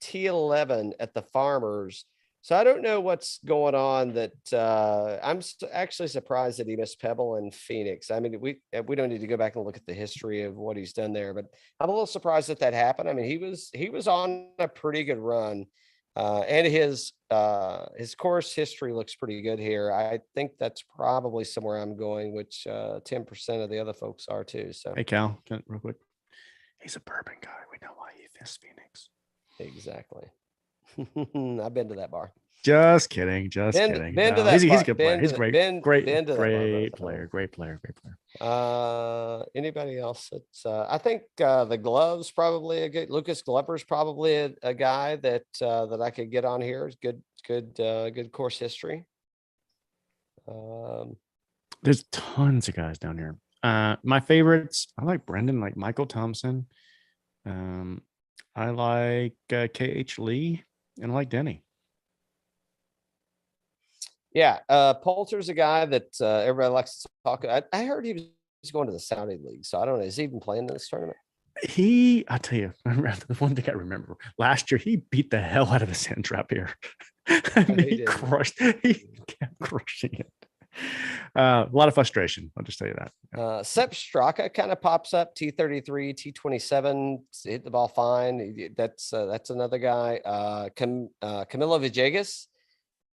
T11 at the Farmers. So I don't know what's going on that I'm actually surprised that he missed Pebble and Phoenix. I mean, we don't need to go back and look at the history of what he's done there, but I'm a little surprised that happened. I mean, he was on a pretty good run, and his course history looks pretty good here. I think that's probably somewhere I'm going, which 10% of the other folks are too. So hey Cal, real quick, he's a bourbon guy. We know why he missed Phoenix. Exactly. I've been to that bar. Just kidding. He's a good player. He's great player. Anybody else? It's I think the Glove's probably a good. Lucas Glover's probably a guy that I could get on here. Good course history. There's tons of guys down here. My favorites, I like Brendan, like Michael Thompson. I like KH Lee, and I like Denny. Yeah, Poulter's a guy that everybody likes to talk. I heard he was going to the Saudi League, so I don't know. Is he even playing in this tournament? I'll tell you, the one thing I remember last year, he beat the hell out of a sand trap here. He kept crushing it. A lot of frustration. I'll just tell you that. Sepp Straka kind of pops up. T33, T27, hit the ball fine. That's another guy. Camilo Villegas,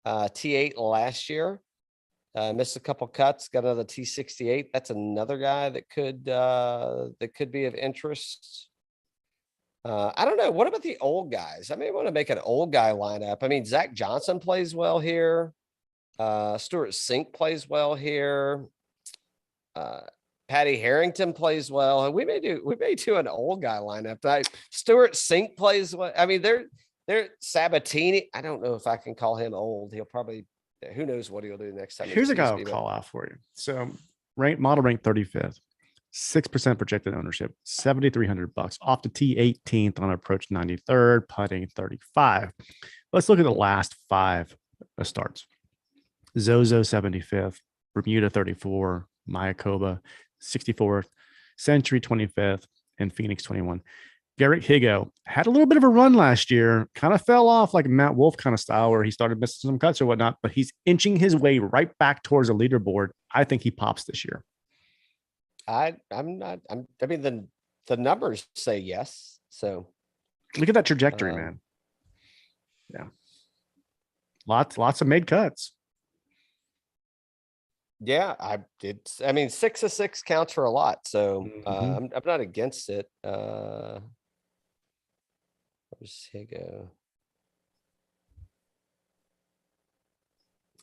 T8 last year, missed a couple cuts. Got another T68. That's another guy that could be of interest. I don't know. What about the old guys? I may want to make an old guy lineup. I mean, Zach Johnson plays well here. Stuart Sink plays well here. Patty Harrington plays well. And we may do an old guy lineup. Stuart Sink plays well. I mean, they're Sabatini. I don't know if I can call him old. He'll probably, who knows what he'll do next time. Here's a guy I'll call out for you. So model rank 35th, 6% projected ownership, $7,300 off the T18th on approach 93rd, putting 35. Let's look at the last 5 starts. Zozo 75th, Bermuda 34, Mayakoba 64th, Century 25th, and Phoenix 21. Garrett Higo had a little bit of a run last year, kind of fell off like Matt Wolff kind of style where he started missing some cuts or whatnot, but he's inching his way right back towards a leaderboard. I think he pops this year. I mean, the numbers say yes. So look at that trajectory, man. Yeah. Lots of made cuts. Yeah, I 6 of 6 counts for a lot. So I'm not against it. Where's Higo?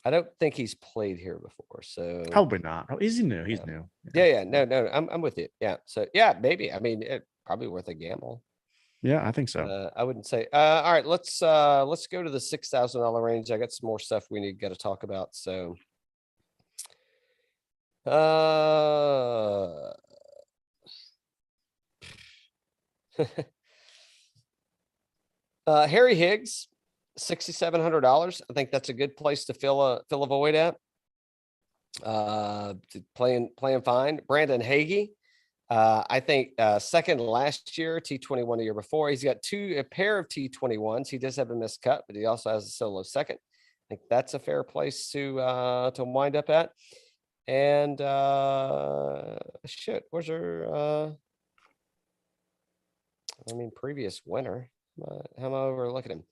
I don't think he's played here before, so probably not. Oh, is he new? He's new. Yeah. No, I'm with you. Yeah. So yeah, maybe. I mean, it probably worth a gamble. Yeah, I think so. I wouldn't say. All right, let's go to the $6,000 range. I got some more stuff we got to talk about. So. Harry Higgs, $6,700. I think that's a good place to fill a void at. Playing fine. Brandon Hagee, I think second last year, T21 the year before. He's got a pair of T21s. He does have a missed cut, but he also has a solo second. I think that's a fair place to wind up at. And where's her previous winner? How am I overlooking him?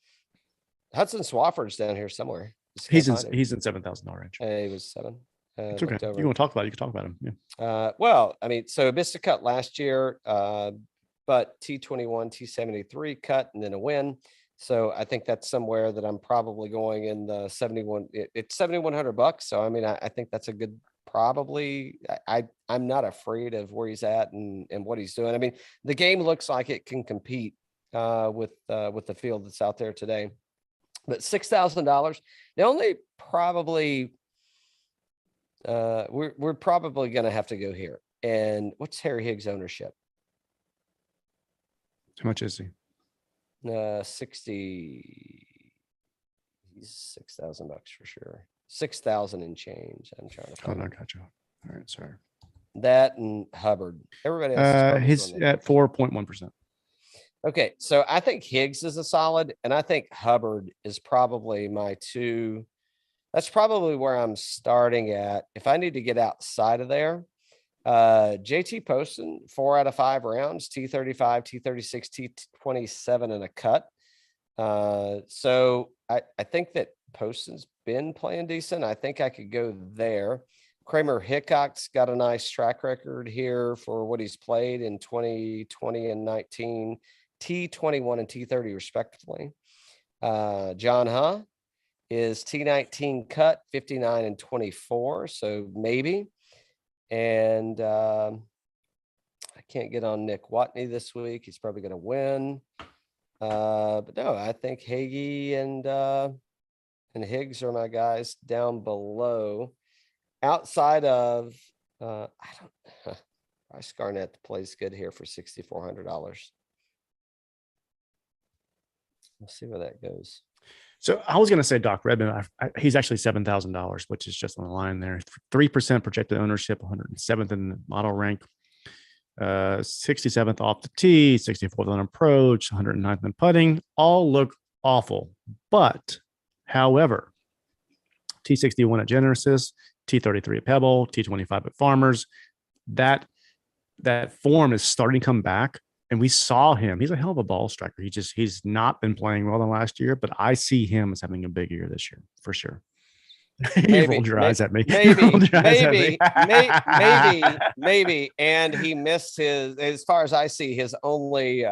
Hudson Swafford's down here somewhere. He's in $7,000 range. He was 7. It's okay. You want to talk about it? You can talk about him. Yeah. Well, I mean, so missed a cut last year, but T21, T73 cut and then a win. So I think that's somewhere that I'm probably going in the 71. It's $7,100. So I mean, I think that's a good. Probably, I'm not afraid of where he's at and what he's doing. I mean, the game looks like it can compete with the field that's out there today. But $6,000, the only probably we're probably going to have to go here. And what's Harry Higgs' ownership? How much is he? 60. He's $6,000 for sure. 6,000 and change. I'm trying to find. I got you. All right, sorry. That and Hubbard. Everybody else. He's at 4.1%. Okay, so I think Higgs is a solid, and I think Hubbard is probably my two. That's probably where I'm starting at. If I need to get outside of there, JT Poston, 4 out of 5 rounds, T35, T36, T27, and a cut. So I think that Poston's been playing decent. I think I could go there. Kramer Hickok's got a nice track record here for what he's played in 2020 and 19, T21 and T30 respectively. John Huh is T19 cut, 59 and 24. So maybe. And I can't get on Nick Watney this week. He's probably going to win. But no, I think Hagee and Higgs are my guys down below. Outside of Bryce Garnett plays good here for $6,400. We'll see where that goes. So I was going to say Doc Redman. He's actually $7,000, which is just on the line there. 3% projected ownership, 107th in the model rank, 67th off the tee, 64th on approach, 109th in putting. All look awful, but however, T61 at Genesis, T33 at Pebble, T25 at Farmers. That form is starting to come back. And we saw him. He's a hell of a ball striker. He's not been playing well the last year, but I see him as having a big year this year for sure. You rolled your eyes at me. Maybe. And he missed as far as I see, his only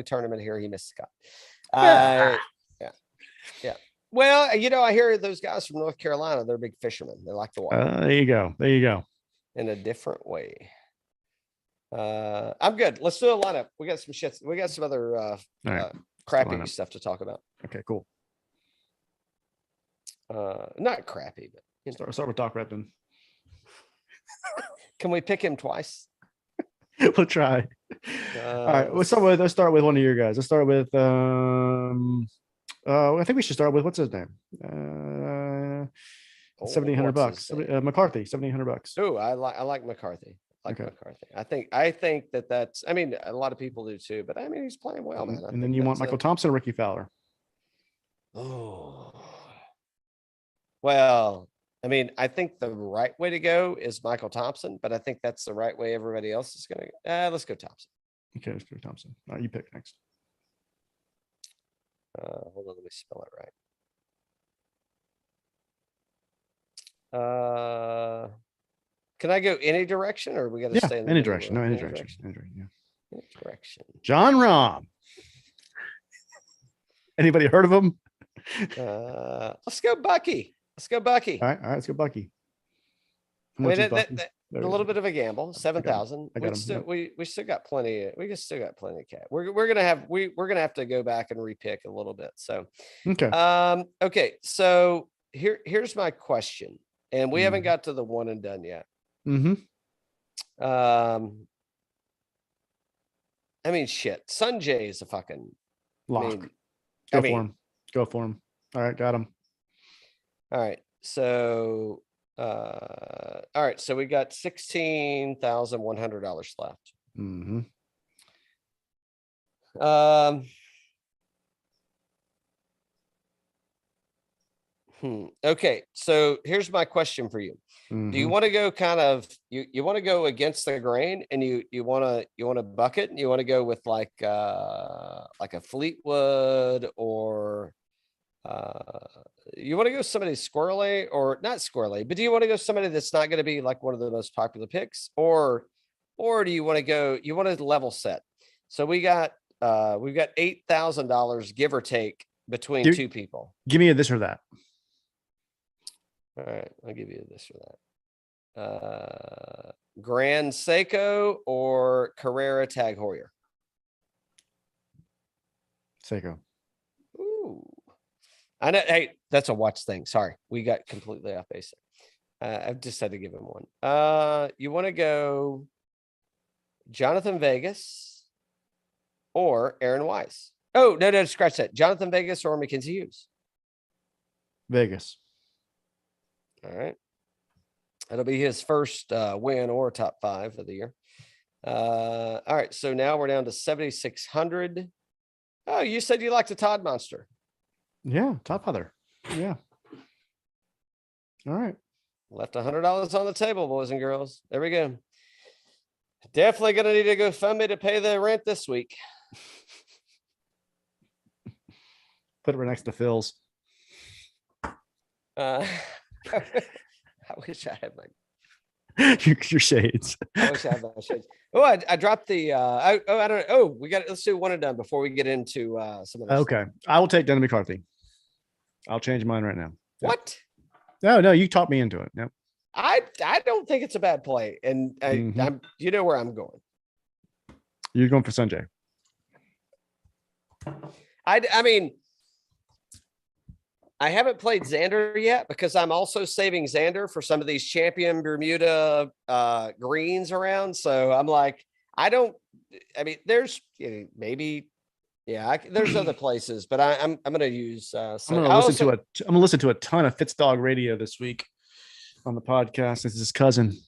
tournament here. He missed the cut. Yeah. Well, I hear those guys from North Carolina. They're big fishermen. They like the water. There you go. In a different way. I'm good. Let's do a lineup. We got some shit. We got some other crappy stuff to talk about. Okay, cool. Not crappy, but start with Doc Redman. Can we pick him twice? We'll try. All right. Let's start with one of your guys. Let's start with I think we should start with what's his name? $1,700. McCarthy, $1,700. Oh, I like McCarthy. McCarthy. I think that's. I mean, a lot of people do too, but I mean, he's playing well, man. And then you want Michael Thompson, Ricky Fowler. Oh, well, I mean, I think the right way to go is Michael Thompson, but I think that's the right way everybody else is going to. Let's go Thompson. Okay, let's go Thompson. All right, you pick next. Hold on, let me spell it right. Can I go any direction, or we got to stay in any direction? No, any direction. Any direction. John Rahm. Anybody heard of him? Let's go Bucky. All right, let's go Bucky. I mean, a little bit of a gamble. 7,000. We still got plenty. We still got plenty of cat. We're gonna have to go back and repick a little bit. So okay. Okay. So here's my question, and we haven't got to the one and done yet. I mean, shit. Sungjae is a fucking lock. Go for him. All right, got him. All right. So so we got $16,100 left. Okay, so here's my question for you. Do you want to go kind of you want to go against the grain, and you want to bucket, and you want to go with like a Fleetwood or You want to go somebody squirrely or not squirrely, but do you want to go somebody that's not going to be like one of the most popular picks, or do you want to level set? So we've got $8,000 give or take between two people. Give me a this or that. All right, I'll give you this or that. Grand Seiko or Carrera Tag Heuer? Seiko. Ooh. I know. Hey, that's a watch thing. Sorry, we got completely off base. I've just had to give him one. You want to go Jonathan Vegas or Aaron Wise? Oh, no, scratch that. Jonathan Vegas or Mackenzie Hughes? Vegas. All right. That'll be his first win or top 5 of the year. All right. So now we're down to 7,600. Oh, you said you liked the Todd Monster. Yeah, top other. Yeah. All right. Left $100 on the table, boys and girls. There we go. Definitely going to need to go fund me to pay the rent this week. Put it right next to Phil's. I wish I had my your shades. I wish I had my shades. Oh, I dropped the I don't know. Oh, let's do one and done before we get into some of this. Okay. I will take Dennis McCarthy. I'll change mine right now. What? No, you talked me into it. Yep. I don't think it's a bad play. And I'm you know where I'm going. You're going for Sungjae. I mean, I haven't played Xander yet because I'm also saving Xander for some of these Champion Bermuda greens around. So I'm like, there's maybe, there's other places, but I'm going to use. I'm going to listen to a ton of Fitzdog radio this week on the podcast. This is his cousin,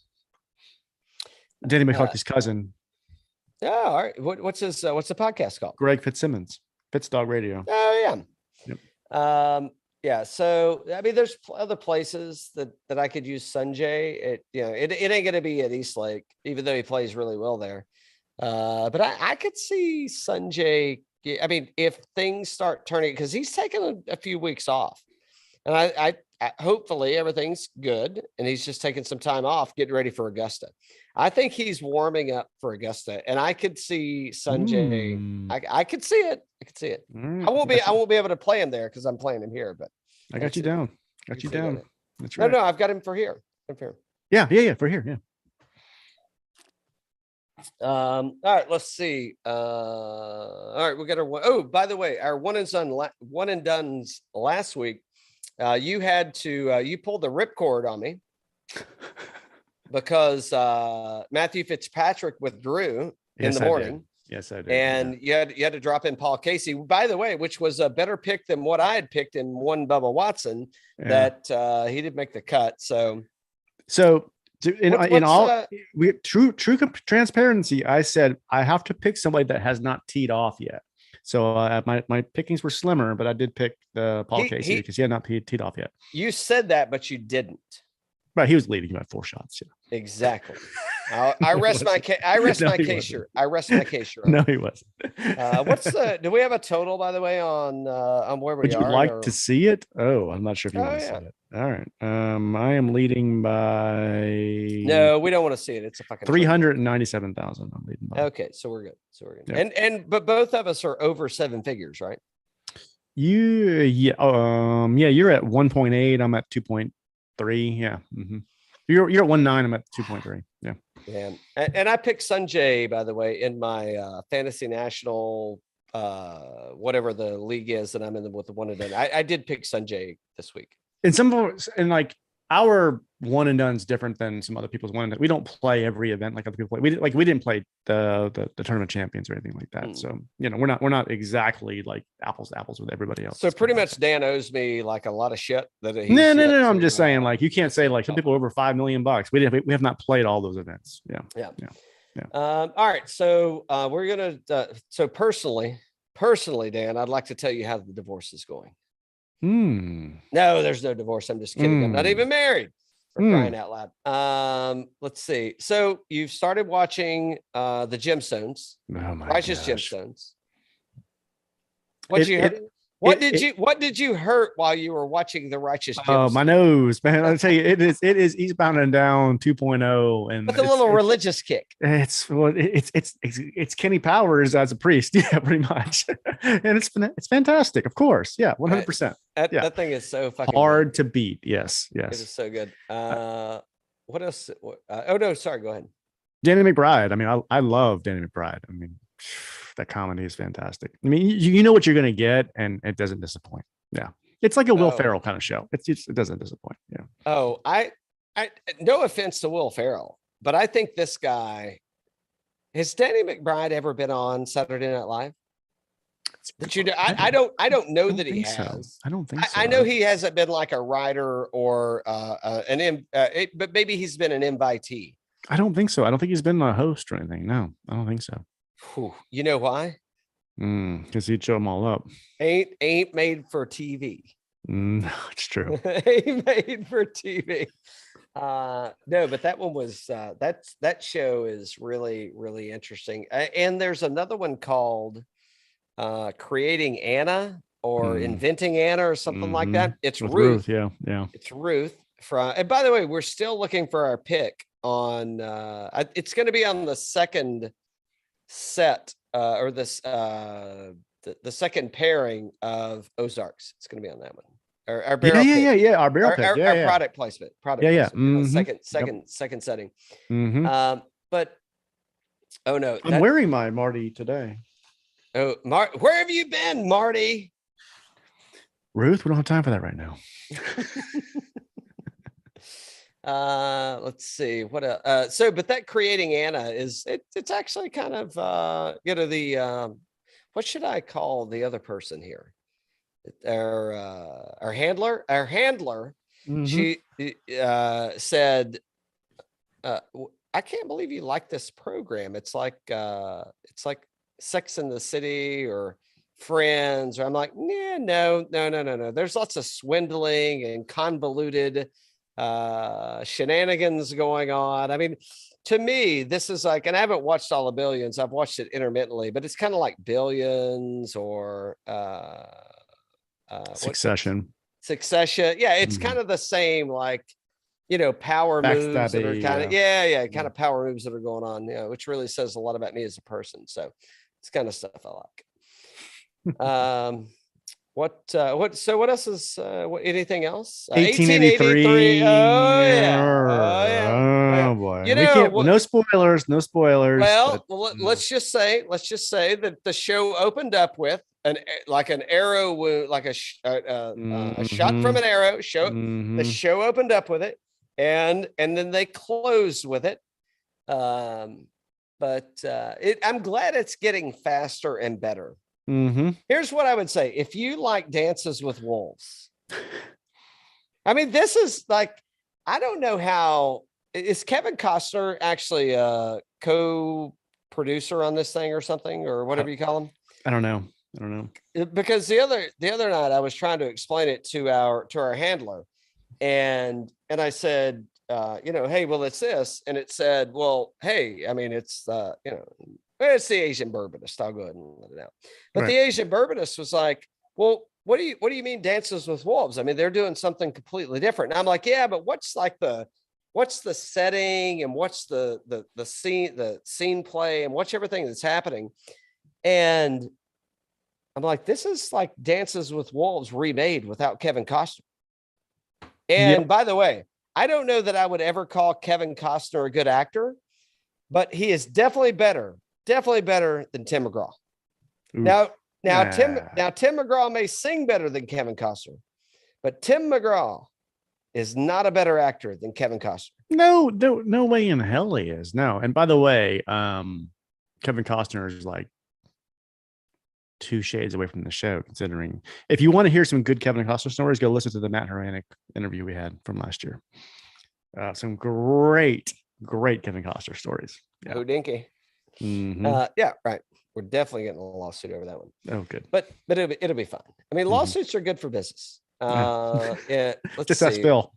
Danny McCarthy's cousin. Oh, all right. What's the podcast called? Greg Fitzsimmons, Fitzdog Radio. Oh yeah. Yep. Yeah. So, I mean, there's other places that I could use Sungjae. It ain't going to be at East Lake, even though he plays really well there. But I could see Sungjae. I mean, if things start turning, because he's taken a few weeks off, and I hopefully everything's good, and he's just taking some time off, getting ready for Augusta. I think he's warming up for Augusta, and I could see Sungjae. I could see it. I could see it. I won't be able to play him there because I'm playing him here, but I got you down. Got you down. That's right. No, I've got him for here. Yeah, for here. Yeah. All right, let's see. All right, we got our one. Oh, by the way, our one and done's last week. You had to you pulled the ripcord on me because Matthew Fitzpatrick withdrew in the morning. Yes, I did. And you had to drop in Paul Casey, by the way, which was a better pick than what I had picked in one Bubba Watson. That he did make the cut. So true transparency, I said I have to pick somebody that has not teed off yet. So my pickings were slimmer, but I did pick Paul Casey because he had not teed off yet. You said that, but you didn't. Right, he was leading by 4 shots. Yeah. Exactly. I rest my case. I rest my case. No, he wasn't. Do we have a total, by the way, on where we are? Would you like to see it? Oh, I'm not sure if you want to see it. All right. I am leading by. No, we don't want to see it. It's a fucking 397,000. I'm leading by. Okay, so we're good. Yeah. But both of us are over 7 figures, right? You're at 1.8. I'm at 2.3. Yeah. Mm-hmm. You're at 1.9. I'm at 2.3. Yeah. Yeah. And I picked Sungjae, by the way, in my Fantasy National, whatever the league is that I'm in with the one and done. I did pick Sungjae this week. And like our one and done is different than some other people's one and done. We don't play every event like other people play. We didn't play the tournament champions or anything like that. So we're not exactly like apples to apples with everybody else. So pretty much Dan owes me like a lot of shit. No. I'm just saying, like, you can't say like some people over $5 million. We have not played all those events. Yeah. All right. So we're gonna. So personally, Dan, I'd like to tell you how the divorce is going. No, there's no divorce. I'm just kidding. I'm not even married, for crying out loud. Let's see. So you've started watching the Gemstones. Oh my Righteous Gemstones. What you heard? What did you hurt while you were watching the Righteous Gemstones? My nose, man. I tell you, it is eastbound and down 2.0, and with a little religious kick. It's Kenny Powers as a priest, yeah, pretty much, and it's fantastic, of course, yeah, 100%. That thing is so fucking hard good. to beat. Yes, it is so good. What else? Oh no, sorry, go ahead. Danny McBride. I mean, I love Danny McBride. I mean, that comedy is fantastic. I mean, you know what you're going to get, and it doesn't disappoint. Yeah, it's like a Will Ferrell kind of show. It doesn't disappoint. Yeah. Oh, I no offense to Will Ferrell, but I think this guy, has Danny McBride ever been on Saturday Night Live? I don't know that he has. So. I don't think so. I know he hasn't been like a writer or but maybe he's been an invitee. I don't think so. I don't think he's been a host or anything. No, I don't think so. Whew. You know why? Because he'd show them all up. Ain't made for TV. No, it's true. Ain't made for TV. No, but that one was that show is really, really interesting. And there's another one called Creating Anna or Inventing Anna or something like that. It's Ruth. Yeah. It's Ruth from. And by the way, we're still looking for our pick on. It's going to be on the second set or this the second pairing of Ozarks. It's going to be on that one. Our barrel pick. Our barrel pick. Our product placement. Placement. Second setting. But oh no, I'm wearing my Marty today. Oh, where have you been, Marty? Ruth, we don't have time for that right now. Let's see what but that Creating Anna is it's actually kind of the what should I call the other person here? Our handler. She said, I can't believe you like this program. It's like Sex in the City or Friends, or I'm like, no. There's lots of swindling and convoluted shenanigans going on. I mean, to me, this is like, and I haven't watched all of Billions. I've watched it intermittently, but it's kind of like Billions or Succession. Yeah, it's kind of the same, like, power moves that are kind of kind of power moves that are going on, which really says a lot about me as a person. So it's kind of stuff I like. What else is anything else? 1883. Oh boy. No spoilers. Well, let's just say that the show opened up with an arrow wound, like a shot from an arrow. The show opened up with it, and then they closed with it. But I'm glad it's getting faster and better. Here's what I would say. If you like Dances with Wolves, I mean, this is like, I don't know how, is Kevin Costner actually a co-producer on this thing or something, or whatever you call him? I don't know. Because the other night I was trying to explain it to our handler, and I said, hey, well, it's this. And it said, well, hey, I mean, it's, it's the Asian bourbonist. I'll go ahead and let it out. But the Asian bourbonist was like, well, what do you mean Dances with Wolves? I mean, they're doing something completely different. And I'm like, yeah, but what's the setting and what's the scene play and what's everything that's happening? And I'm like, this is like Dances with Wolves remade without Kevin Costner. And by the way, I don't know that I would ever call Kevin Costner a good actor, but he is definitely better than Tim McGraw. Now Tim McGraw may sing better than Kevin Costner, but Tim McGraw is not a better actor than Kevin Costner. No way in hell he is. No. And by the way, Kevin Costner is like 2 shades away from the show, considering if you want to hear some good Kevin Costner stories, go listen to the Matt Haranek interview we had from last year. Some great Kevin Costner stories. Yeah. Oh, dinky. Yeah, right. We're definitely getting a lawsuit over that one. Oh, good. But it'll be fine. I mean, lawsuits are good for business. Let's just ask Bill.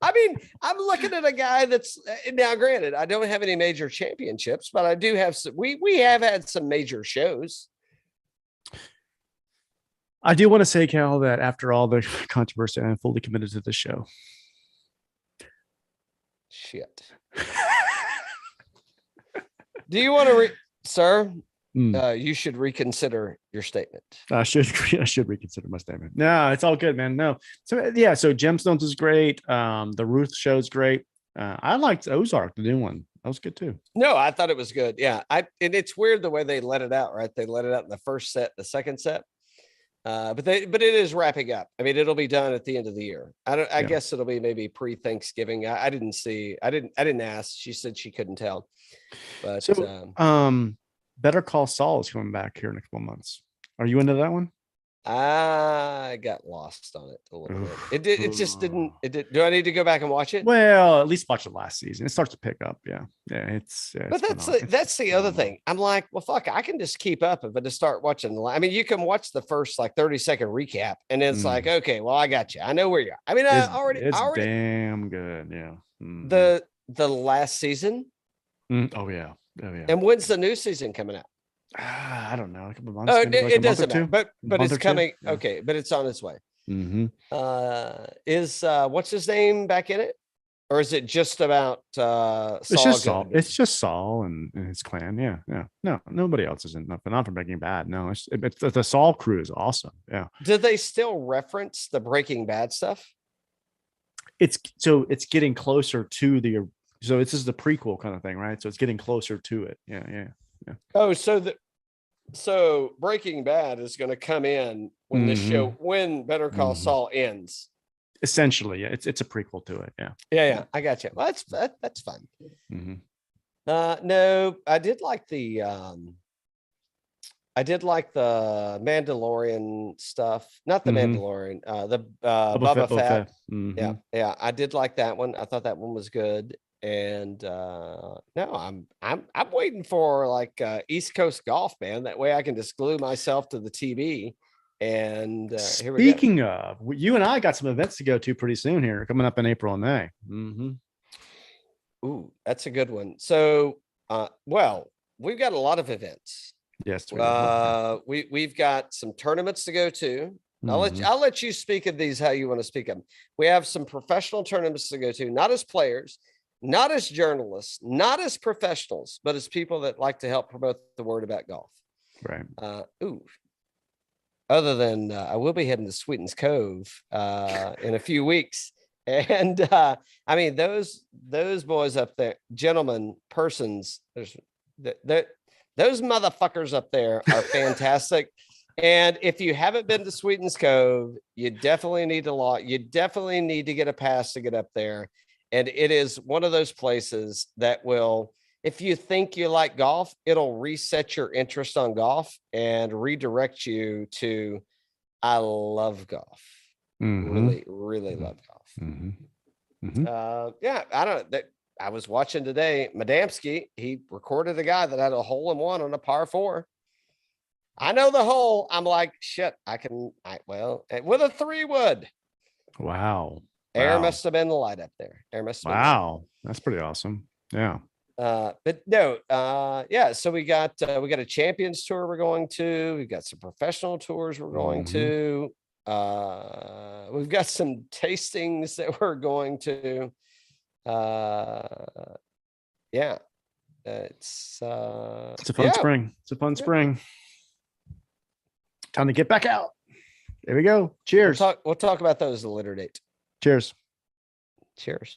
I mean, I'm looking at a guy that's now, granted, I don't have any major championships, but I do have some. We have had some major shows. I do want to say, Cal, that after all the controversy, I'm fully committed to the show. Shit. Do you want to, sir? You should reconsider your statement. I should reconsider my statement. No, it's all good, man. No, so yeah, so Gemstones is great. The Ruth show's great. I liked Ozark, the new one. That was good too. No, I thought it was good. Yeah, and it's weird the way they let it out. Right, they let it out in the first set, the second set. But it is wrapping up. I mean, it'll be done at the end of the year. I guess it'll be maybe pre-Thanksgiving. I didn't ask. She said she couldn't tell. But so, Better Call Saul is coming back here in a couple months. Are you into that one? I got lost on it a little bit. It just didn't. Do I need to go back and watch it? Well, at least watch the last season. It starts to pick up. Yeah. But that's the other thing. I'm like, well, fuck, I can just keep up if I just start watching. I mean, you can watch the first like 30-second recap, and it's like, okay, well, I got you. I know where you are. I mean, it's already damn good. Yeah. The last season. Oh yeah. And when's the new season coming out? I don't know, a couple months. It doesn't matter, but it's coming. Yeah. Okay, but it's on its way. Mm-hmm. What's his name back in it, or is it just about Saul? It's just Saul. It's just Saul and his clan. Yeah. No, nobody else is in nothing. Not for Breaking Bad. No, it's the Saul crew is awesome. Yeah. Do they still reference the Breaking Bad stuff? It's getting closer to the. So this is the prequel kind of thing, right? So it's getting closer to it. Yeah. Oh, so Breaking Bad is going to come in when the show, when Better Call Saul ends. Essentially, yeah, it's a prequel to it. Yeah. I got you. Well, that's fun. No, I did like the Mandalorian stuff. Not the Mandalorian. The Boba Fett. Yeah. I did like that one. I thought that one was good. And no, I'm waiting for like East Coast golf, man. That way I can just glue myself to the TV. And here we go. Speaking of, you and I got some events to go to pretty soon here, coming up in April and May. Ooh, that's a good one. So, well, we've got a lot of events. Yes, we've got some tournaments to go to. I'll let you speak of these how you want to speak of them. We have some professional tournaments to go to, not as players, not as journalists, not as professionals, but as people that like to help promote the word about golf. Right. Other than I will be heading to Sweetens Cove in a few weeks. And I mean, those boys up there, gentlemen, persons, those motherfuckers up there are fantastic. And if you haven't been to Sweetens Cove, you definitely need to get a pass to get up there. And it is one of those places that will, if you think you like golf, it'll reset your interest on golf and redirect you to, I love golf. Really, really love golf. Yeah, I was watching today, Madamski, he recorded a guy that had a hole in one on a par 4. I know the hole. I'm like, shit, with a 3-wood. Wow. Air must have been the light up there. Wow. That's pretty awesome. Yeah. But no, so we got a Champions Tour we're going to. We've got some professional tours we're going to. We've got some tastings that we're going to. It's a fun spring. It's a fun spring. Time to get back out. There we go. Cheers. We'll talk about those at a later date. Cheers. Cheers.